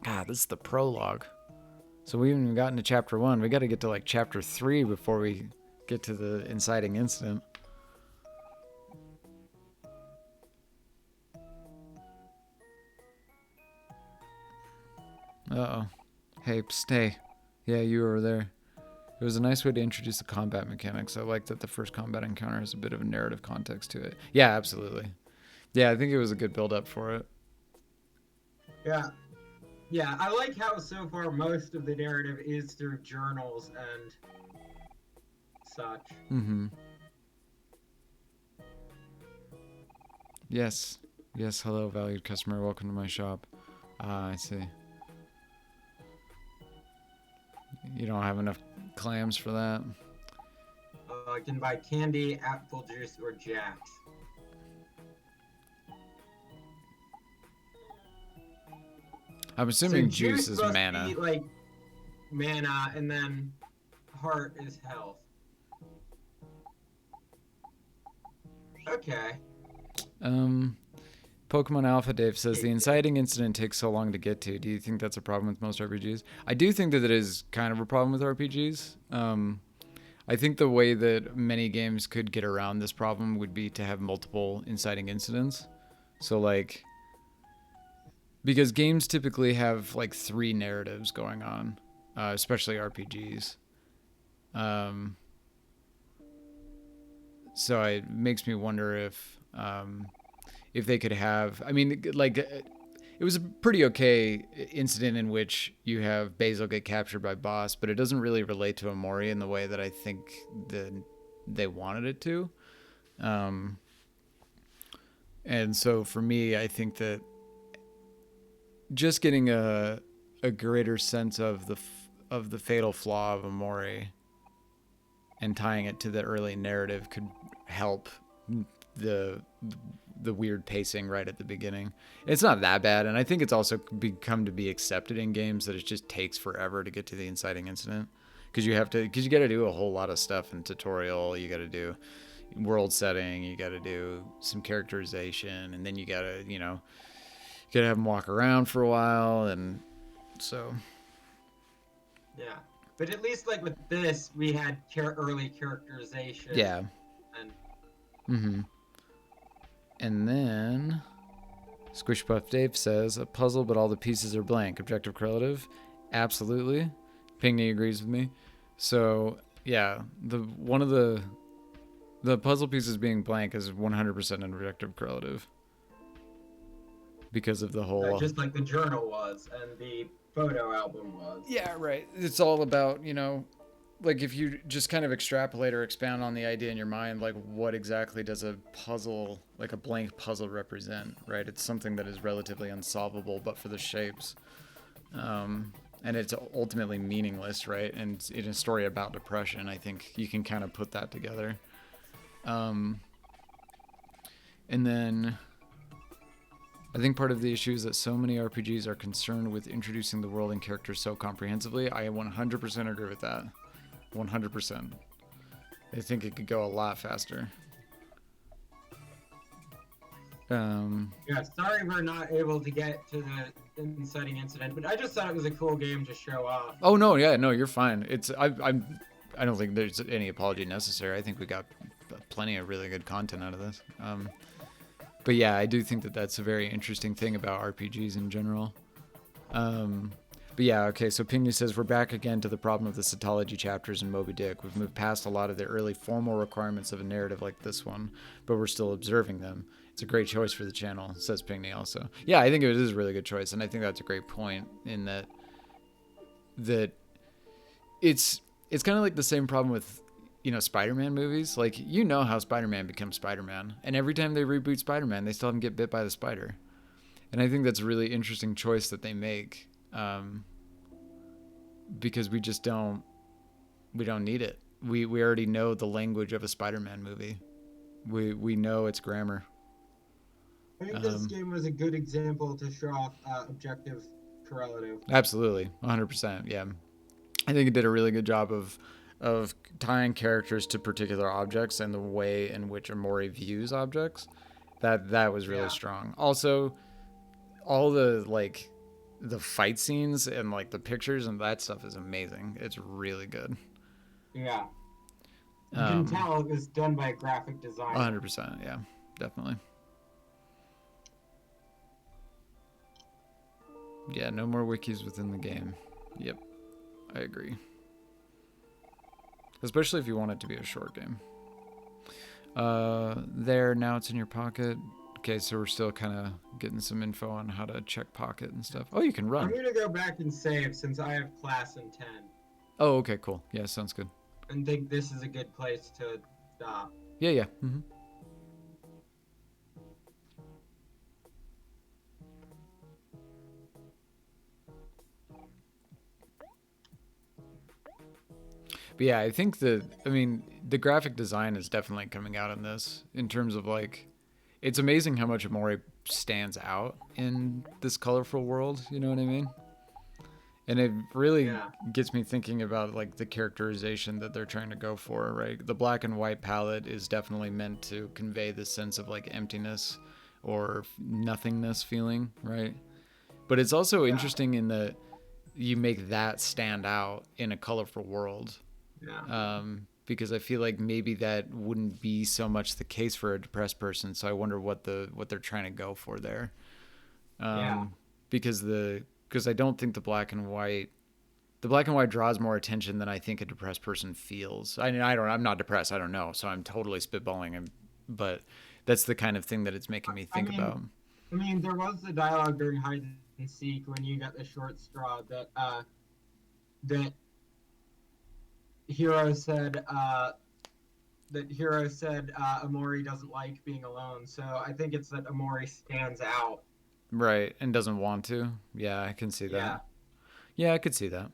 God, this is the prologue. So we haven't even gotten to chapter 1. We got to get to like chapter 3 before we get to the inciting incident. Uh-oh. Hey, stay. Yeah, you over there. It was a nice way to introduce the combat mechanics. I like that the first combat encounter has a bit of a narrative context to it. Yeah, absolutely. Yeah, I think it was a good build-up for it. Yeah. Yeah, I like how so far most of the narrative is through journals and such. Mm-hmm. Yes. Yes, hello, valued customer. Welcome to my shop. Ah, I see. You don't have enough clams for that? I can buy candy, apple juice, or jacks. I'm assuming So juice is must mana. Be like mana, and then heart is health. Okay. Pokemon Alpha Dave says the inciting incident takes so long to get to. Do you think that's a problem with most RPGs? I do think that it is kind of a problem with RPGs. I think the way that many games could get around this problem would be to have multiple inciting incidents. So like, because games typically have like 3 narratives going on, especially RPGs. So it makes me wonder if they could have, I mean, like, it was a pretty okay incident in which you have Basil get captured by Boss, but it doesn't really relate to Omori in the way that I think they wanted it to. And so for me, I think that just getting a greater sense of the fatal flaw of Omori and tying it to the early narrative could help the weird pacing right at the beginning. It's not that bad, and I think it's also become to be accepted in games that it just takes forever to get to the inciting incident, because you got to do a whole lot of stuff in tutorial. You got to do world setting, you got to do some characterization, and then you got to have them walk around for a while, and so Yeah, but at least like with this, we had early characterization. yeah. And Mm-hmm. And then Squish Puff Dave says a puzzle, but all the pieces are blank. Objective correlative, absolutely. Pinckney agrees with me. So yeah, one of the puzzle pieces being blank is 100% an objective correlative because of the whole. just like the journal was and the photo album was. Yeah, right. It's all about like if you just kind of extrapolate or expound on the idea in your mind, like what exactly does a puzzle, like a blank puzzle, represent, right? It's something that is relatively unsolvable, but for the shapes. And it's ultimately meaningless, right? And in a story about depression, I think you can kind of put that together. And then I think part of the issue is that so many RPGs are concerned with introducing the world and characters so comprehensively. I 100% agree with that. 100%. I think it could go a lot faster. Yeah, sorry we're not able to get to the inciting incident, but I just thought it was a cool game to show off. Oh no, yeah, no, you're fine. I don't think there's any apology necessary. I think we got plenty of really good content out of this. But yeah, I do think that that's a very interesting thing about RPGs in general. But yeah, okay, so Pinckney says we're back again to the problem of the cytology chapters in Moby Dick. We've moved past a lot of the early formal requirements of a narrative like this one, but we're still observing them. It's a great choice for the channel, says Pinckney also. Yeah, I think it is a really good choice, and I think that's a great point in that it's kind of like the same problem with Spider-Man movies. Like, how Spider-Man becomes Spider-Man, and every time they reboot Spider-Man, they still have him get bit by the spider. And I think that's a really interesting choice that they make, because we don't need it. We already know the language of a Spider-Man movie. We know its grammar. I think this game was a good example to show off objective correlative. Absolutely, 100%. Yeah, I think it did a really good job of tying characters to particular objects and the way in which Omori views objects. That was really Yeah. strong. Also, all the like the fight scenes and like the pictures and that stuff is amazing. It's really good. Yeah. You can tell it was done by a graphic designer. 100%. Yeah, definitely. Yeah, no more wikis within the game. Yep, I agree. Especially if you want it to be a short game. There, now it's in your pocket. Okay, so we're still kind of getting some info on how to check pocket and stuff. Oh, you can run. I'm going to go back and save since I have class in 10. Oh, okay, cool. Yeah, sounds good. And think this is a good place to stop. Yeah, yeah. Mm-hmm. But yeah, I think the graphic design is definitely coming out in this in terms of like, it's amazing how much Omori stands out in this colorful world. You know what I mean? And it really gets me thinking about like the characterization that they're trying to go for, right? The black and white palette is definitely meant to convey this sense of like emptiness or nothingness feeling, right? But it's also interesting in that you make that stand out in a colorful world. Yeah. Because I feel like maybe that wouldn't be so much the case for a depressed person. So I wonder what they're trying to go for there. Because I don't think the black and white draws more attention than I think a depressed person feels. I mean, I'm not depressed. I don't know. So I'm totally spitballing. But that's the kind of thing that it's making me think about. I mean, there was the dialogue during hide and seek when you got the short straw that Hero said Omori doesn't like being alone. So I think it's that Omori stands out. Right, and doesn't want to. Yeah, I can see that. Yeah, I could see that.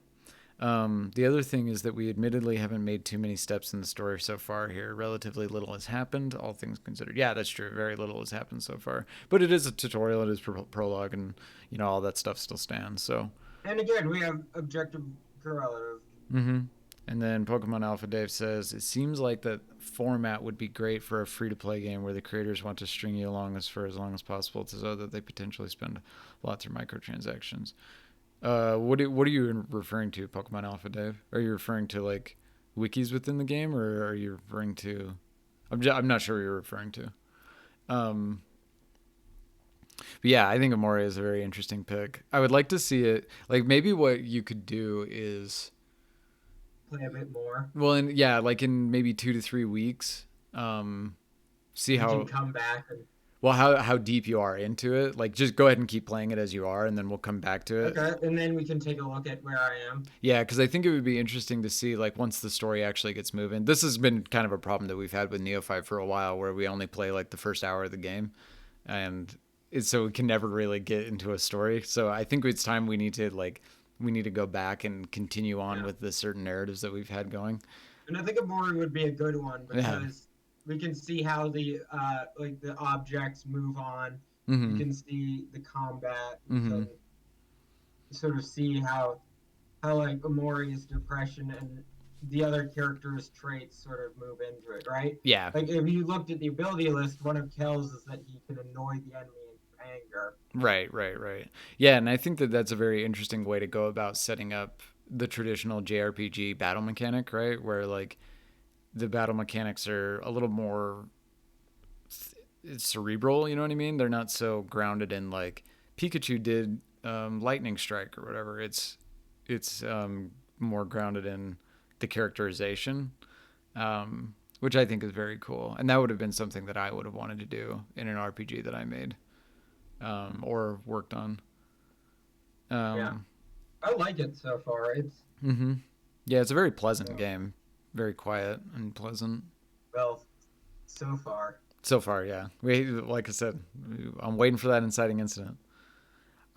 The other thing is that we admittedly haven't made too many steps in the story so far here. Relatively little has happened, all things considered. Yeah, that's true. Very little has happened so far. But it is a tutorial, it is prologue, and all that stuff still stands. So. And again, we have objective correlative. Mm-hmm. And then Pokemon Alpha Dave says, it seems like that format would be great for a free-to-play game where the creators want to string you along for as long as possible so that they potentially spend lots of microtransactions. What are you referring to, Pokemon Alpha Dave? Are you referring to like wikis within the game, or are you referring to? I'm not sure what you're referring to. But yeah, I think Omori is a very interesting pick. I would like to see it. Like maybe what you could do is play a bit more. Well, like in maybe 2 to 3 weeks, see you how can come back and. Well, how deep you are into it. Like, just go ahead and keep playing it as you are, and then we'll come back to it. Okay, and then we can take a look at where I am. Yeah, because I think it would be interesting to see, like, once the story actually gets moving. This has been kind of a problem that we've had with Neophyte for a while, where we only play, like, the first hour of the game. And so we can never really get into a story. So I think it's time we need to go back and continue on with the certain narratives that we've had going. And I think Omori would be a good one because we can see how the objects move on. Mm-hmm. You can see the combat. Mm-hmm. Sort of see how like Omori's depression and the other characters' traits sort of move into it, right? Yeah. Like if you looked at the ability list, one of Kel's is that he can annoy the enemy into anger. Right. Yeah, and I think that that's a very interesting way to go about setting up the traditional JRPG battle mechanic, right? Where like the battle mechanics are a little more cerebral, you know what I mean? They're not so grounded in like Pikachu did lightning strike or whatever. It's more grounded in the characterization, which I think is very cool. And that would have been something that I would have wanted to do in an RPG that I made or worked on. I like it so far. It's yeah, it's a very pleasant game. Very quiet and pleasant. Well, so far. So far, yeah. Like I said, I'm waiting for that inciting incident.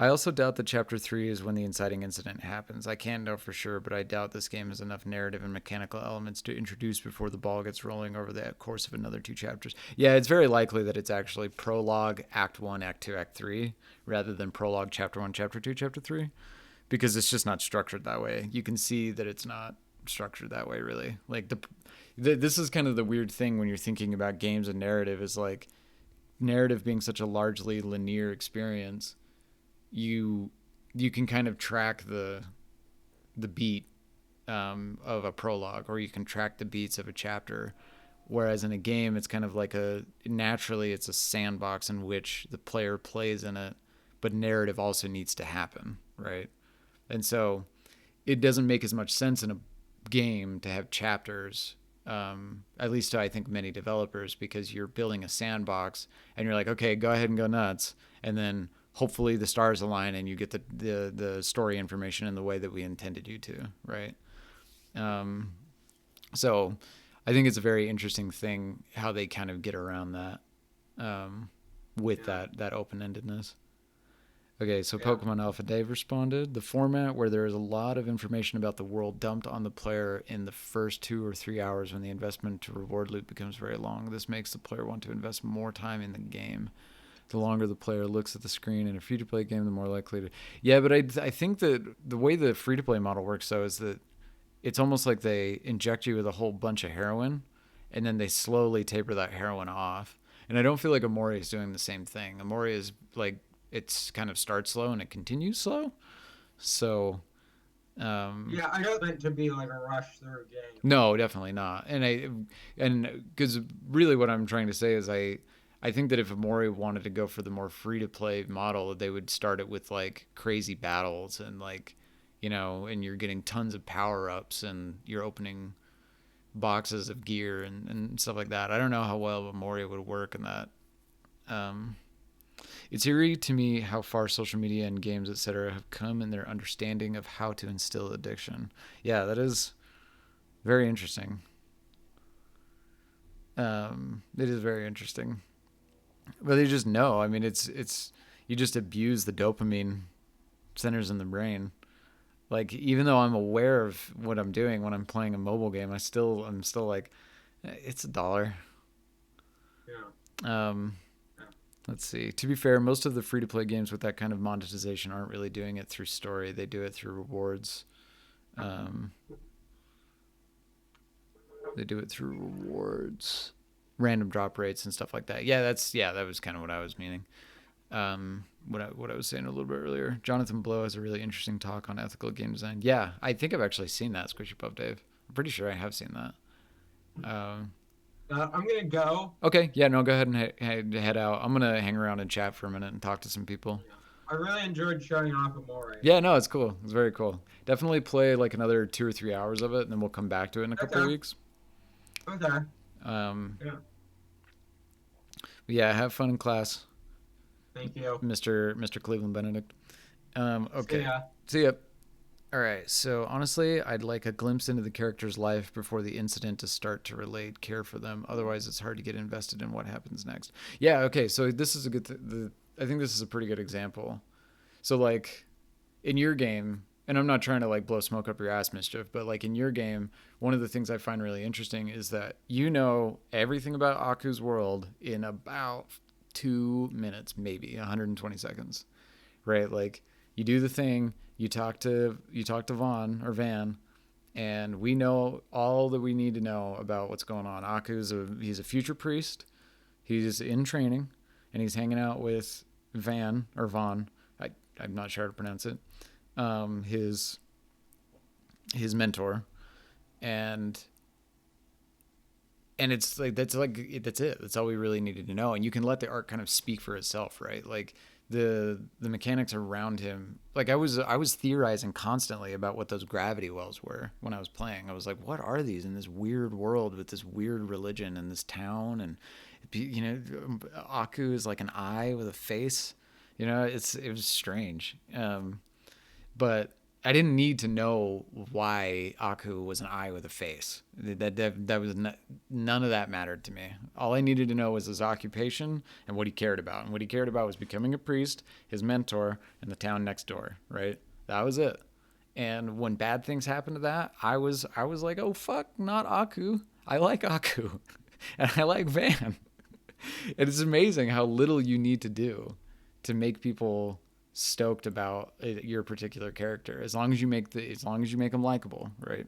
I also doubt that chapter 3 is when the inciting incident happens. I can't know for sure, but I doubt this game has enough narrative and mechanical elements to introduce before the ball gets rolling over the course of another 2 chapters. Yeah, it's very likely that it's actually prologue, act 1, act 2, act 3, rather than prologue, chapter 1, chapter 2, chapter 3, because it's just not structured that way. You can see that it's not structured that way, really. Like, this is kind of the weird thing when you're thinking about games and narrative, is like, narrative being such a largely linear experience, you can kind of track the beat of a prologue, or you can track the beats of a chapter. Whereas in a game, it's kind of like naturally it's a sandbox in which the player plays in it, but narrative also needs to happen, right? And so it doesn't make as much sense in a game to have chapters, at least to, I think, many developers, because you're building a sandbox and you're like, okay, go ahead and go nuts. And then hopefully the stars align and you get the story information in the way that we intended you to, right? So I think it's a very interesting thing how they kind of get around that, with that open-endedness. Okay, so Pokemon Alpha Dave responded. The format where there is a lot of information about the world dumped on the player in the first 2 or 3 hours when the investment to reward loop becomes very long. This makes the player want to invest more time in the game. The longer the player looks at the screen in a free-to-play game, the more likely to... Yeah, but I think that the way the free-to-play model works, though, is that it's almost like they inject you with a whole bunch of heroin, and then they slowly taper that heroin off. And I don't feel like Omori is doing the same thing. Omori is like, it's kind of starts slow and it continues slow. So... yeah, I don't meant to be like a rush through game. No, definitely not. And because really what I'm trying to say is I think that if Omori wanted to go for the more free to play model, they would start it with like crazy battles and like, and you're getting tons of power ups and you're opening boxes of gear and stuff like that. I don't know how well Omori would work in that. It's eerie to me how far social media and games, etc., have come in their understanding of how to instill addiction. Yeah, that is very interesting. It is very interesting. But they just know. I mean, it's you just abuse the dopamine centers in the brain. Like, even though I'm aware of what I'm doing when I'm playing a mobile game, I'm still like, it's $1. Yeah. Let's see. To be fair, most of the free-to-play games with that kind of monetization aren't really doing it through story. They do it through rewards. They do it through rewards, random drop rates, and stuff like that. Yeah, that was kind of what I was meaning. What I was saying a little bit earlier. Jonathan Blow has a really interesting talk on ethical game design. Yeah, I think I've actually seen that, Squishy Puff Dave. I'm pretty sure I have seen that. I'm gonna go. Okay, yeah, no, go ahead and head out. I'm gonna hang around and chat for a minute and talk to some people. I really enjoyed showing off Omori. Yeah, no, it's cool. It's very cool. Definitely play like another 2 or 3 hours of it, and then we'll come back to it in a couple of weeks. Okay. Yeah. Yeah, have fun in class. Thank you, Mr. Cleveland Benedict. Okay. See ya. All right. So honestly, I'd like a glimpse into the character's life before the incident to start to relate, care for them. Otherwise, it's hard to get invested in what happens next. Yeah. Okay. So this is a good. I think this is a pretty good example. So like, in your game, and I'm not trying to like blow smoke up your ass, Mischief, but like in your game, one of the things I find really interesting is that you know everything about Aku's world in about 2 minutes, maybe 120 seconds, right? Like, you do the thing, you talk to Vaughn or Van, and we know all that we need to know about what's going on. He's a future priest. He's in training, and he's hanging out with Van or Vaughn. I'm not sure how to pronounce it. His mentor, and it's like that's it. That's all we really needed to know. And you can let the art kind of speak for itself, right? Like the mechanics around him. Like I was theorizing constantly about what those gravity wells were when I was playing. I was like, what are these in this weird world with this weird religion and this town? And Aku is like an eye with a face. It was strange. But I didn't need to know why Aku was an eye with a face. That was none of that mattered to me. All I needed to know was his occupation and what he cared about. And what he cared about was becoming a priest, his mentor, and the town next door. Right? That was it. And when bad things happened to that, I was like, oh fuck, not Aku. I like Aku, and I like Van. It is amazing how little you need to do to make people stoked about your particular character, as long as you make them likable, right?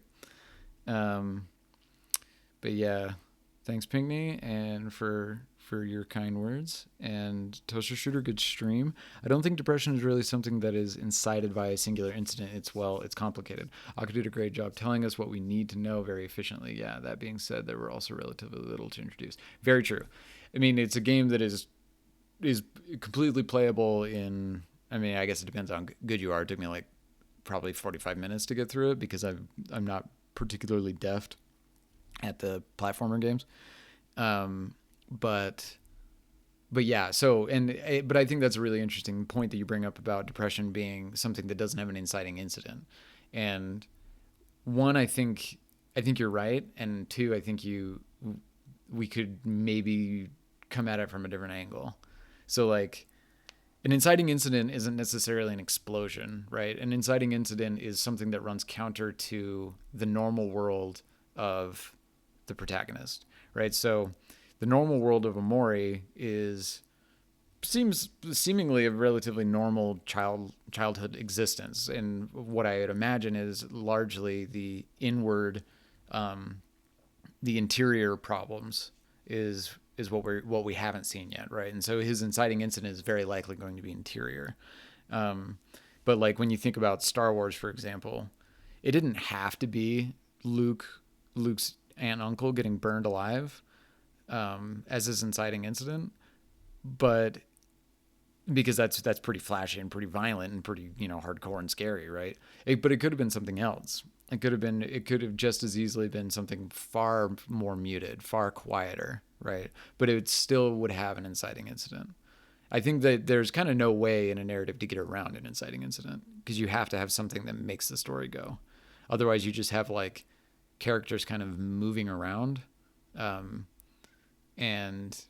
Um, but yeah, thanks Pinckney and for your kind words. And Toaster Shooter, good stream. I don't think depression is really something that is incited by a singular incident. It's complicated. Aka did a great job telling us what we need to know very efficiently. Yeah, that being said, there were also relatively little to introduce. Very true. I mean, it's a game that is completely playable in. I mean, I guess it depends on how good you are. It took me like probably 45 minutes to get through it because I'm not particularly deft at the platformer games. Um, but yeah, so but I think that's a really interesting point that you bring up about depression being something that doesn't have an inciting incident. And one, I think you're right, and two, I think we could maybe come at it from a different angle. So like an inciting incident isn't necessarily an explosion, right? An inciting incident is something that runs counter to the normal world of the protagonist, right? So the normal world of Omori seems seemingly a relatively normal childhood existence, and what I would imagine is largely the interior problems is what we haven't seen yet, right? And so his inciting incident is very likely going to be interior. Um, but like when you think about Star Wars, for example, it didn't have to be Luke's aunt and uncle getting burned alive as his inciting incident, but because that's pretty flashy and pretty violent and pretty hardcore and scary, right? But it could have been something else. It could have just as easily been something far more muted, far quieter, right? But it still would have an inciting incident. I think that there's kind of no way in a narrative to get around an inciting incident because you have to have something that makes the story go. Otherwise, you just have like characters kind of moving around, um, and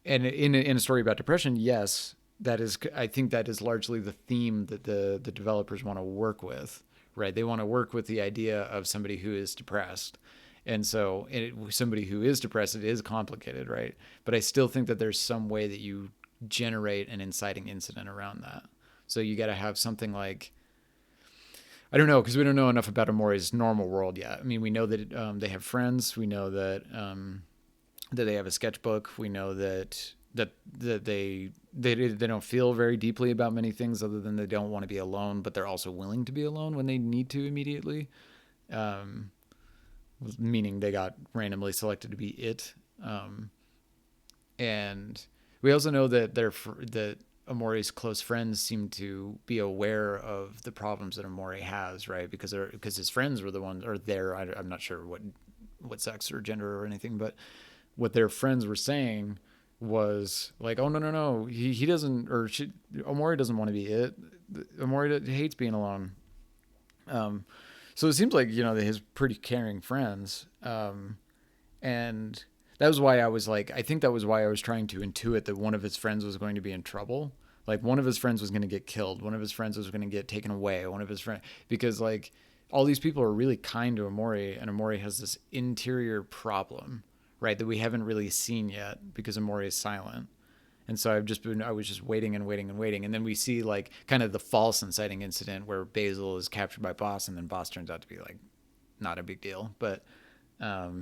in a story about depression, yes, that is. I think that is largely the theme that the developers want to work with, right? They want to work with the idea of somebody who is depressed, and so somebody who is depressed, it is complicated, right? But I still think that there's some way that you generate an inciting incident around that. So you got to have something like, I don't know, because we don't know enough about Omori's normal world yet. I mean, we know that they have friends. We know that they have a sketchbook. We know that they don't feel very deeply about many things other than they don't want to be alone, but they're also willing to be alone when they need to immediately. Um, Meaning they got randomly selected to be it. And we also know that that Omori's close friends seem to be aware of the problems that Omori has, right? Because his friends were the ones, or I'm not sure what sex or gender or anything, but what their friends were saying was like, oh no, he doesn't, Omori doesn't want to be it. Omori hates being alone. So it seems like his pretty caring friends, and that was why I think that was why I was trying to intuit that one of his friends was going to be in trouble. Like one of his friends was going to get killed. One of his friends was going to get taken away. One of his friends, because like all these people are really kind to Omori, and Omori has this interior problem, right, that we haven't really seen yet because Omori is silent. And so I was just waiting and waiting and waiting. And then we see like kind of the false inciting incident where Basil is captured by Boss, and then Boss turns out to be like not a big deal. But I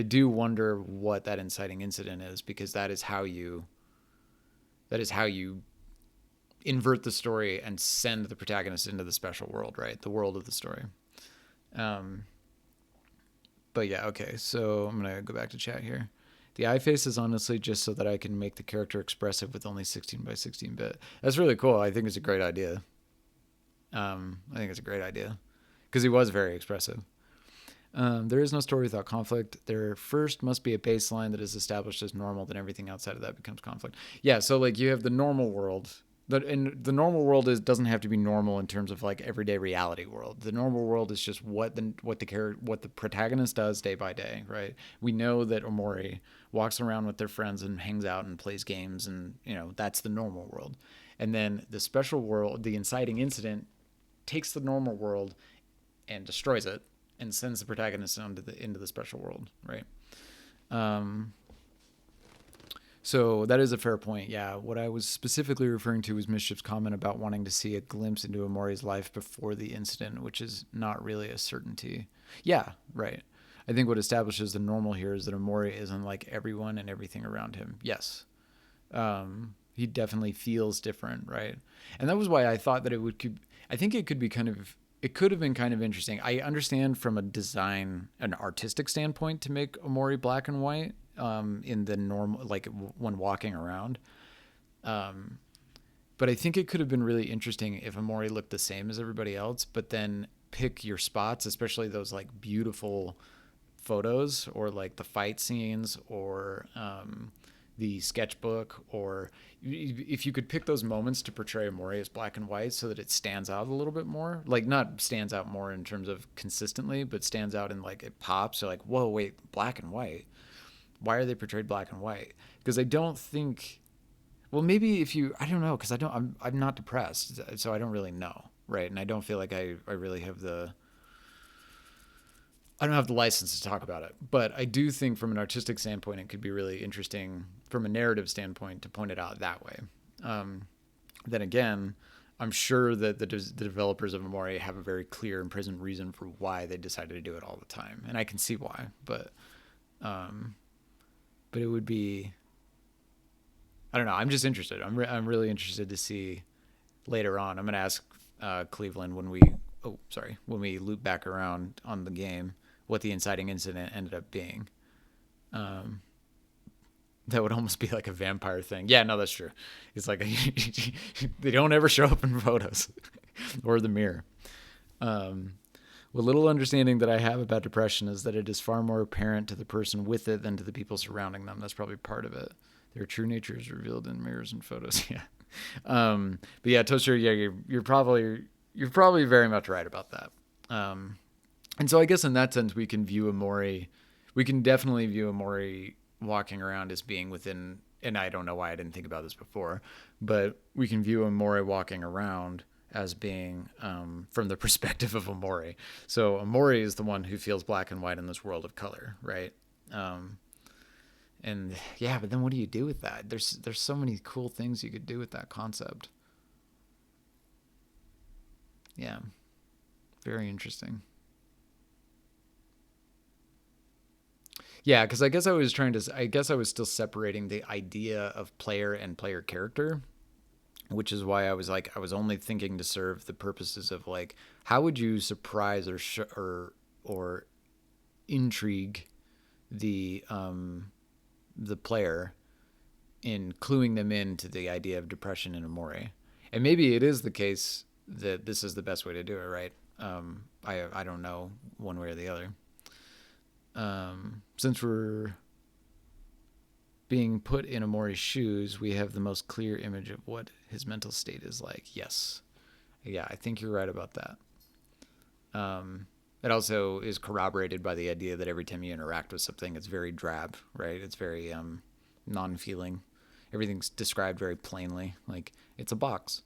do wonder what that inciting incident is, because that is how you invert the story and send the protagonist into the special world, right? The world of the story. But yeah, okay. So I'm going to go back to chat here. The eye face is honestly just so that I can make the character expressive with only 16 by 16 bit. That's really cool. I think it's a great idea. Because he was very expressive. There is no story without conflict. There first must be a baseline that is established as normal, then everything outside of that becomes conflict. Yeah, so like you have the normal world, the normal world doesn't have to be normal in terms of like everyday reality world. The normal world is just what the protagonist does day by day, right? We know that Omori walks around with their friends and hangs out and plays games, and that's the normal world. And then the special world, the inciting incident, takes the normal world and destroys it and sends the protagonist into the special world, right? Um, So that is a fair point. Yeah. What I was specifically referring to was Mischief's comment about wanting to see a glimpse into Omori's life before the incident, which is not really a certainty. Yeah, right. I think what establishes the normal here is that Omori isn't like everyone and everything around him. Yes. He definitely feels different, right? And that was why I thought that I think it could be it could have been kind of interesting. I understand from an artistic standpoint to make Omori black and white, in the normal, like when walking around. But I think it could have been really interesting if Omori looked the same as everybody else, but then pick your spots, especially those like beautiful photos or like the fight scenes or the sketchbook, or if you could pick those moments to portray Omori as black and white so that it stands out a little bit more, like not stands out more in terms of consistently, but stands out in like it pops. So like, whoa, wait, black and white. Why are they portrayed black and white? Because I don't think, well, maybe I don't know, because I'm not depressed, so I don't really know, right? And I don't feel like I really have I don't have the license to talk about it, but I do think from an artistic standpoint, it could be really interesting from a narrative standpoint to point it out that way. Then again, I'm sure that the developers of Omori have a very clear and present reason for why they decided to do it all the time, and I can see why. But it would be, I don't know. I'm just interested. I'm really interested to see later on. I'm gonna ask Cleveland when we loop back around on the game what the inciting incident ended up being. That would almost be like a vampire thing. Yeah, no, that's true. It's like they don't ever show up in photos or the mirror. What little understanding that I have about depression is that it is far more apparent to the person with it than to the people surrounding them. That's probably part of it. Their true nature is revealed in mirrors and photos. Yeah. But yeah, Toaster, yeah, you're probably very much right about that. And so I guess in that sense, we can definitely view Omori walking around as being within, and I don't know why I didn't think about this before, but we can view Omori walking around as being from the perspective of Omori. So Omori is the one who feels black and white in this world of color, right? And yeah, but then what do you do with that? There's so many cool things you could do with that concept. Yeah, very interesting. Yeah, because I guess I was still separating the idea of player and player character, which is why I was only thinking to serve the purposes of like, how would you surprise or intrigue the player in cluing them into the idea of depression in Omori. And maybe it is the case that this is the best way to do it, right? I don't know one way or the other. Since we're being put in Omori's shoes, we have the most clear image of what his mental state is like. Yes. Yeah, I think you're right about that. It also is corroborated by the idea that every time you interact with something, it's very drab, right? It's very non-feeling. Everything's described very plainly, like it's a box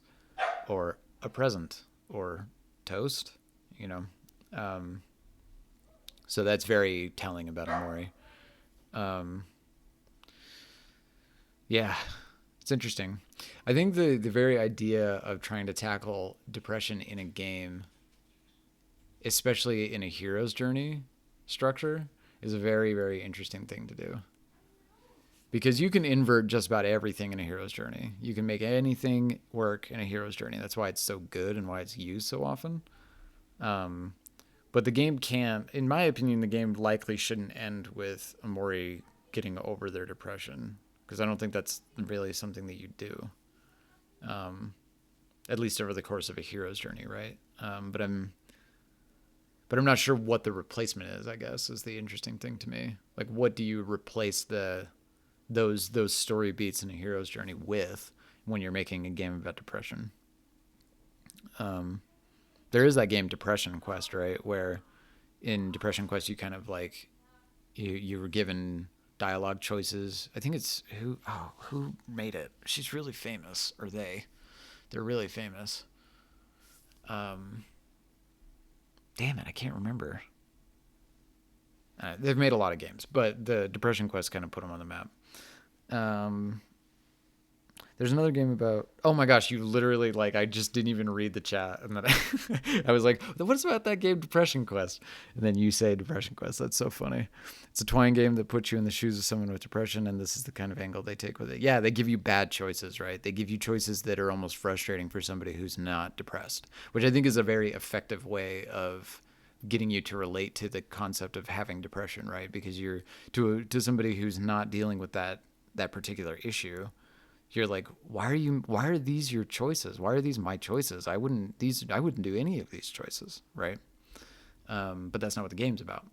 or a present or toast, you know. So that's very telling about Omori. Yeah, it's interesting. I think the very idea of trying to tackle depression in a game, especially in a hero's journey structure, is a very, very interesting thing to do. Because you can invert just about everything in a hero's journey. You can make anything work in a hero's journey. That's why it's so good and why it's used so often. But the game can't, in my opinion, the game likely shouldn't end with Omori getting over their depression, because I don't think that's really something that you do. At least over the course of a hero's journey, right? But I'm not sure what the replacement is, I guess, is the interesting thing to me. Like, what do you replace those story beats in a hero's journey with? when you're making a game about depression. There is that game Depression Quest, right? Where in Depression Quest you kind of like you were given dialogue choices. I think it's who made it. She's really famous, or they're really famous. Damn it, I can't remember. They've made a lot of games, but the Depression Quest kind of put them on the map. There's another game about. Oh my gosh, you literally like. I just didn't even read the chat, and then I was like, "What's about that game, Depression Quest?" And then you say Depression Quest. That's so funny. It's a twine game that puts you in the shoes of someone with depression, and this is the kind of angle they take with it. Yeah, they give you bad choices, right? They give you choices that are almost frustrating for somebody who's not depressed, which I think is a very effective way of getting you to relate to the concept of having depression, right? Because you're to somebody who's not dealing with that particular issue, you're like, why are these your choices? Why are these my choices? I wouldn't do any of these choices, right? But that's not what the game's about.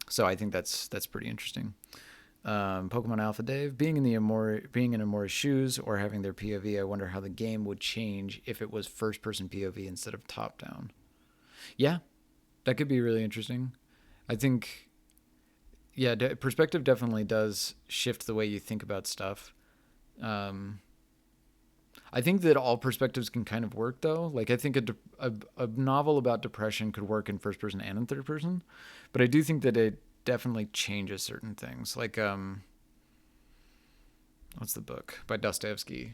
So I think that's pretty interesting. Pokemon Alpha Dave, being in Omori's shoes or having their POV, I wonder how the game would change if it was first person POV instead of top down. Yeah, that could be really interesting. I think, yeah, perspective definitely does shift the way you think about stuff. I think that all perspectives can kind of work, though. Like, I think a novel about depression could work in first person and in third person, but I do think that it definitely changes certain things. Like, what's the book by Dostoevsky?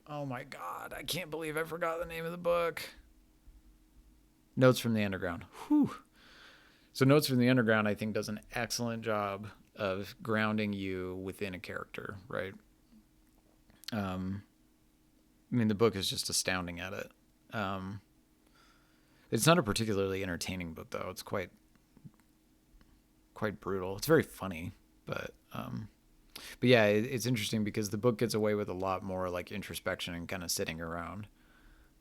Oh my God, I can't believe I forgot the name of the book. Notes from the Underground. Whew. So Notes from the Underground, I think, does an excellent job of grounding you within a character, right? I mean, the book is just astounding at it. It's not a particularly entertaining book, though. It's quite brutal. It's very funny, but yeah, it's interesting because the book gets away with a lot more like introspection and kind of sitting around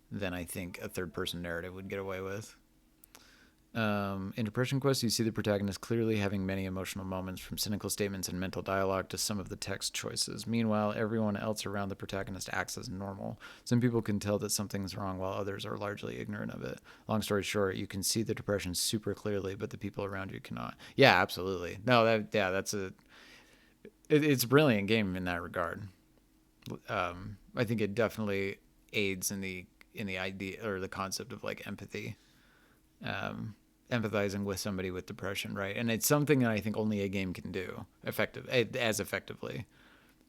than I think a third-person narrative would get away with. In Depression Quest, you see the protagonist clearly having many emotional moments, from cynical statements and mental dialogue to some of the text choices. Meanwhile, everyone else around the protagonist acts as normal. Some people can tell that something's wrong, while others are largely ignorant of it. Long story short, you can see the depression super clearly, but the people around you cannot. Yeah, absolutely. No, that's it's a brilliant game in that regard. I think it definitely aids in the idea or the concept of like empathy. Empathizing with somebody with depression, right? And it's something that I think only a game can do as effectively,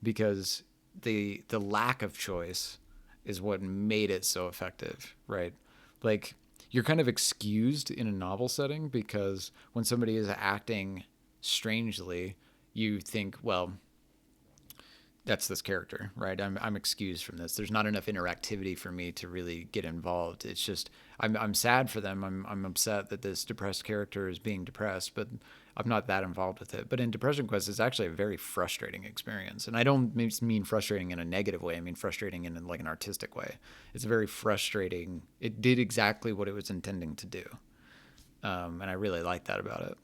because the lack of choice is what made it so effective, right? Like, you're kind of excused in a novel setting because when somebody is acting strangely, you think, well, that's this character, right? I'm excused from this. There's not enough interactivity for me to really get involved. It's just I'm sad for them. I'm upset that this depressed character is being depressed, but I'm not that involved with it. But in Depression Quest, it's actually a very frustrating experience, and I don't mean frustrating in a negative way. I mean frustrating in like an artistic way. It's very frustrating. It did exactly what it was intending to do, and I really like that about it.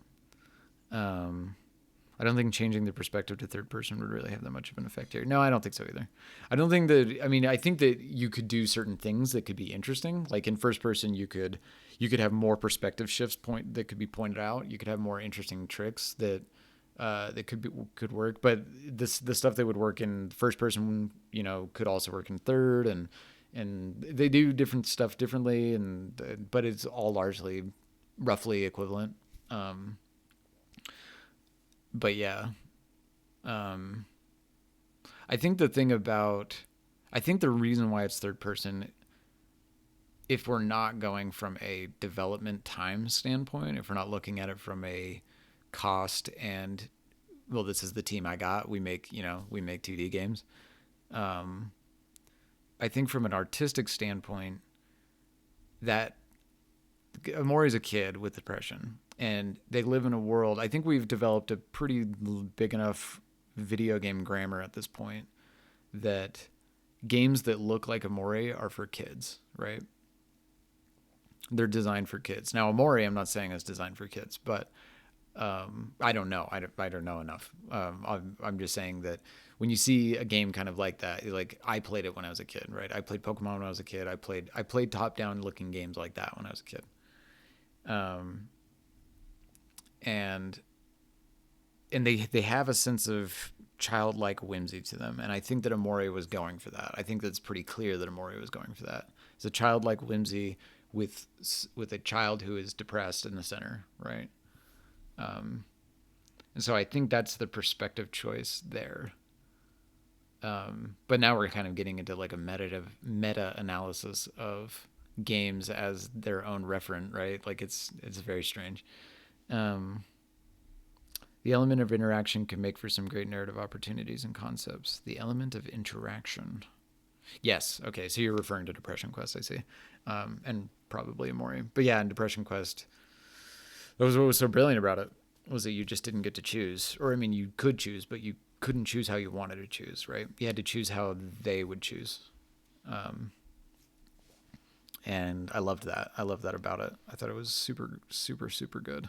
I don't think changing the perspective to third person would really have that much of an effect here. No, I don't think so either. I don't think that. I mean, I think that you could do certain things that could be interesting. Like in first person, you could have more perspective shifts that could be pointed out. You could have more interesting tricks that could work. But the stuff that would work in first person, could also work in third, and they do different stuff differently, but it's all largely roughly equivalent. But yeah, I think the reason why it's third person, if we're not going from a development time standpoint, if we're not looking at it from a cost and, well, this is the team I got, we make 2D games. I think from an artistic standpoint, that Omori's a kid with depression, and they live in a world. I think we've developed a pretty big enough video game grammar at this point that games that look like Omori are for kids, right? They're designed for kids. Now, Omori, I'm not saying is designed for kids, but I don't know. I don't know enough. I'm just saying that when you see a game kind of like that, like I played it when I was a kid, right? I played Pokemon when I was a kid. I played top down looking games like that when I was a kid. Um, and they have a sense of childlike whimsy to them, and I think that Omori was going for that. I think that's pretty clear that Omori was going for that. It's a childlike whimsy with a child who is depressed in the center, right? Um, and so I think that's the perspective choice there. But now we're kind of getting into like a meta analysis of games as their own referent, right? Like it's very strange. Um, the element of interaction can make for some great narrative opportunities and concepts. The element of interaction. Yes. Okay. So you're referring to Depression Quest, I see, and probably Amori. But yeah, in Depression Quest, that was what was so brilliant about it, was that you just didn't get to choose, or I mean, you could choose, but you couldn't choose how you wanted to choose, right? You had to choose how they would choose. And I loved that. I loved that about it. I thought it was super, super, super good.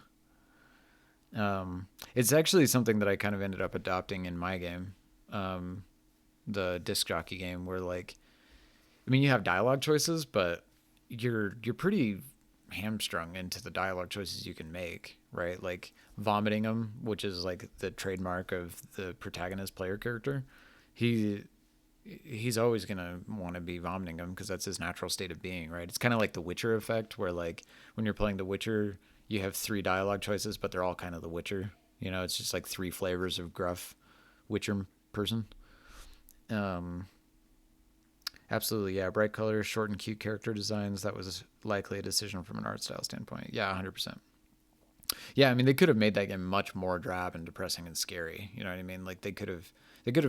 It's actually something that I kind of ended up adopting in my game, the disc jockey game, where like, I mean, you have dialogue choices, but you're pretty hamstrung into the dialogue choices you can make, right? Like vomiting them, which is like the trademark of the protagonist player character. He's always gonna want to be vomiting them because that's his natural state of being, right? It's kind of like the Witcher effect, where like when you're playing the Witcher, you have three dialogue choices, but they're all kind of the Witcher. You know, it's just like three flavors of gruff Witcher person. Um, Absolutely, yeah. Bright colors, short and cute character designs. That was likely a decision from an art style standpoint. Yeah, 100%. Yeah, I mean, they could have made that game much more drab and depressing and scary. You know what I mean? Like they could have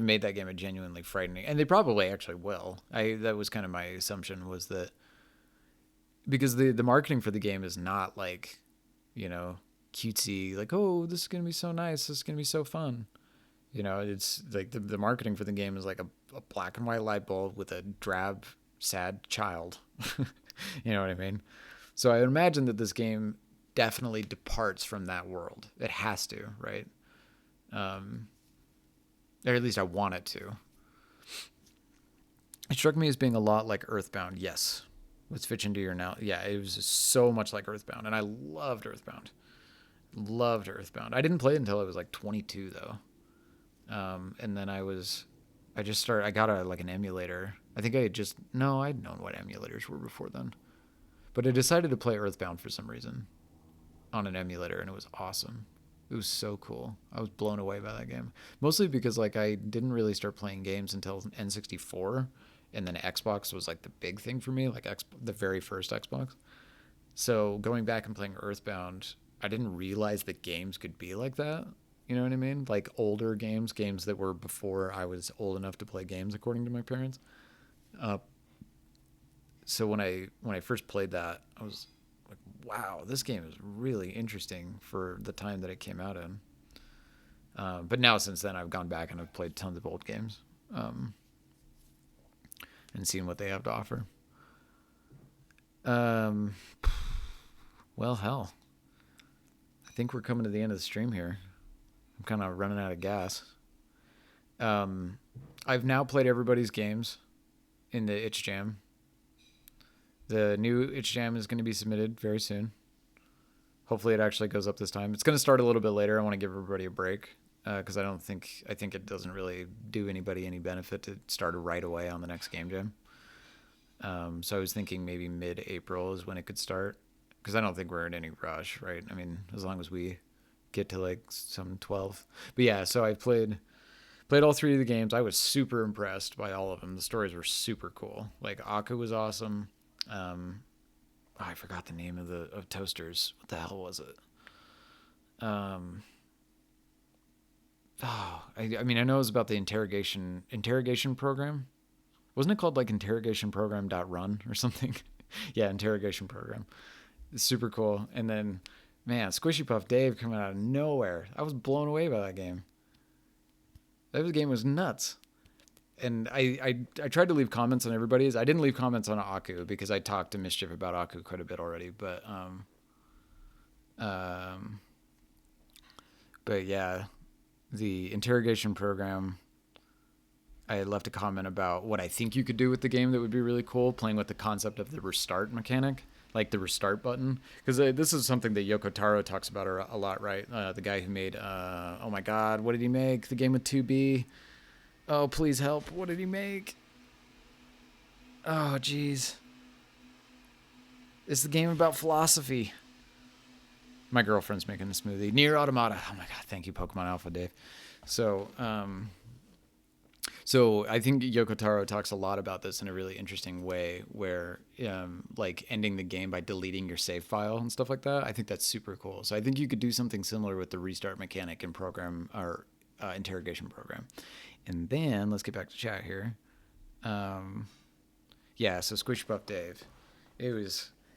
made that game a genuinely frightening, and they probably actually will. That was kind of my assumption, was that because the marketing for the game is not like, you know, cutesy, like, oh, this is gonna be so nice, this is gonna be so fun. You know, it's like the marketing for the game is like a black and white light bulb with a drab, sad child. You know what I mean? So I imagine that this game definitely departs from that world. It has to, right? Or at least I want it to. It struck me as being a lot like Earthbound. Yes. Let's switch into your now. Yeah, it was so much like Earthbound, and I loved Earthbound. Loved Earthbound. I didn't play it until I was like 22 though. And then I got like an emulator. I think I'd known what emulators were before then. But I decided to play Earthbound for some reason on an emulator, and it was awesome. It was so cool. I was blown away by that game. Mostly because like I didn't really start playing games until N64, and then Xbox was like the big thing for me, like the very first Xbox. So going back and playing Earthbound, I didn't realize that games could be like that. You know what I mean? Like older games that were before I was old enough to play games, according to my parents. Uh, so when I first played that, I was like, wow, this game is really interesting for the time that it came out in. But now since then, I've gone back and I've played tons of old games, um, and seen what they have to offer. Um, well, hell, I think we're coming to the end of the stream here. I'm kind of running out of gas. I've now played everybody's games in the Itch Jam. The new Itch Jam is going to be submitted very soon. Hopefully it actually goes up this time. It's going to start a little bit later. I want to give everybody a break because I think it doesn't really do anybody any benefit to start right away on the next game jam. So I was thinking maybe mid-April is when it could start, because I don't think we're in any rush, right? I mean, as long as we get to like some 12. But yeah, so I played all three of the games. I was super impressed by all of them. The stories were super cool. Like Aku was awesome. I forgot the name of Toasters. What the hell was it? I mean, I know it was about the interrogation program. Wasn't it called like interrogation program.run or something? Yeah, interrogation program. It's super cool. And then, man, Squishy Puff Dave coming out of nowhere. I was blown away by that game. That game was nuts. And I tried to leave comments on everybody's. I didn't leave comments on Aku because I talked to Mischief about Aku quite a bit already. But yeah, the interrogation program I left a comment about what I think you could do with the game that would be really cool, playing with the concept of the restart mechanic, like the restart button. Because this is something that Yoko Taro talks about a lot, right? The guy who made, oh my God, what did he make? The game with 2B. Oh, please help. What did he make? Oh, jeez. It's the game about philosophy. My girlfriend's making a smoothie. Nier Automata. Oh my God, thank you, Pokemon Alpha Dave. So I think Yoko Taro talks a lot about this in a really interesting way, where like ending the game by deleting your save file and stuff like that. I think that's super cool. So I think you could do something similar with the restart mechanic in program or interrogation program. And then let's get back to chat here. Yeah, so Squish Buff Dave,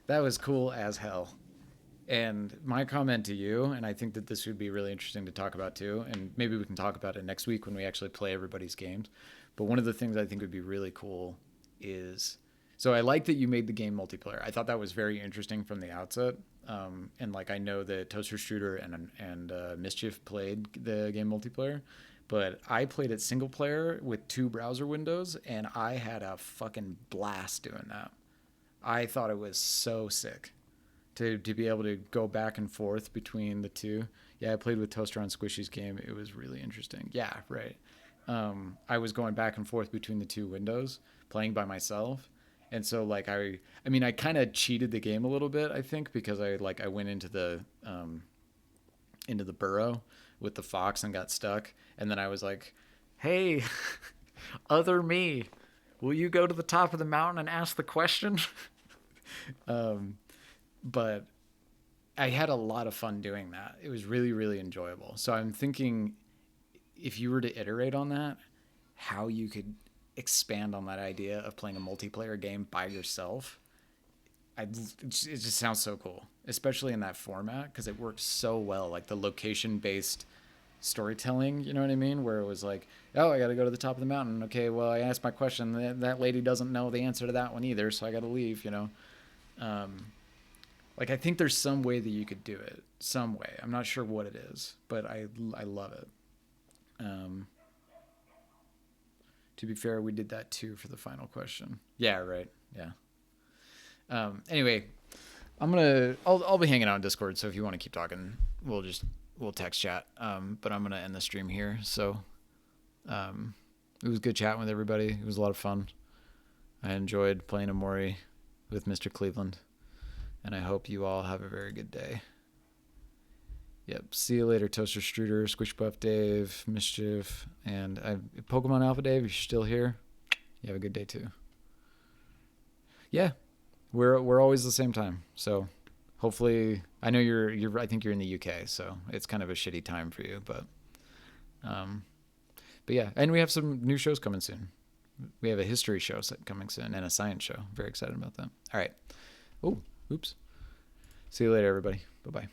that was cool as hell. And my comment to you, and I think that this would be really interesting to talk about too, and maybe we can talk about it next week when we actually play everybody's games. But one of the things I think would be really cool is, so I like that you made the game multiplayer. I thought that was very interesting from the outset. And like I know that Toaster Strudel and Mischief played the game multiplayer, but I played it single player with 2 browser windows, and I had a fucking blast doing that. I thought it was so sick. To be able to go back and forth between the two. Yeah, I played with Toaster on Squishy's game. It was really interesting. Yeah, right. I was going back and forth between the 2 windows, playing by myself. And so like I mean I kind of cheated the game a little bit, I think, because I went into the burrow with the fox and got stuck, and then I was like, "Hey, other me, will you go to the top of the mountain and ask the question?" But I had a lot of fun doing that. It was really, really enjoyable. So I'm thinking, if you were to iterate on that, how you could expand on that idea of playing a multiplayer game by yourself. It just sounds so cool, especially in that format, because it works so well. Like the location-based storytelling, you know what I mean? Where it was like, oh, I got to go to the top of the mountain. Okay, well, I asked my question. That lady doesn't know the answer to that one either, so I got to leave, you know? Like, I think there's some way that you could do it. Some way. I'm not sure what it is, but I love it. To be fair, we did that too for the final question. Yeah, right. Yeah. Anyway, I'll be hanging out on Discord, so if you want to keep talking, we'll text chat. But I'm gonna end the stream here. So, it was good chatting with everybody. It was a lot of fun. I enjoyed playing Omori with Mr. Cleveland. And I hope you all have a very good day. Yep. See you later, Toaster Strudel, Squish Buff Dave, Mischief, and Pokemon Alpha Dave. If you're still here, you have a good day too. Yeah, we're always the same time. So hopefully, I know I think you're in the UK, so it's kind of a shitty time for you, but yeah, and we have some new shows coming soon. We have a history show coming soon and a science show. Very excited about that. All right. Oh. Oops. See you later, everybody. Bye-bye.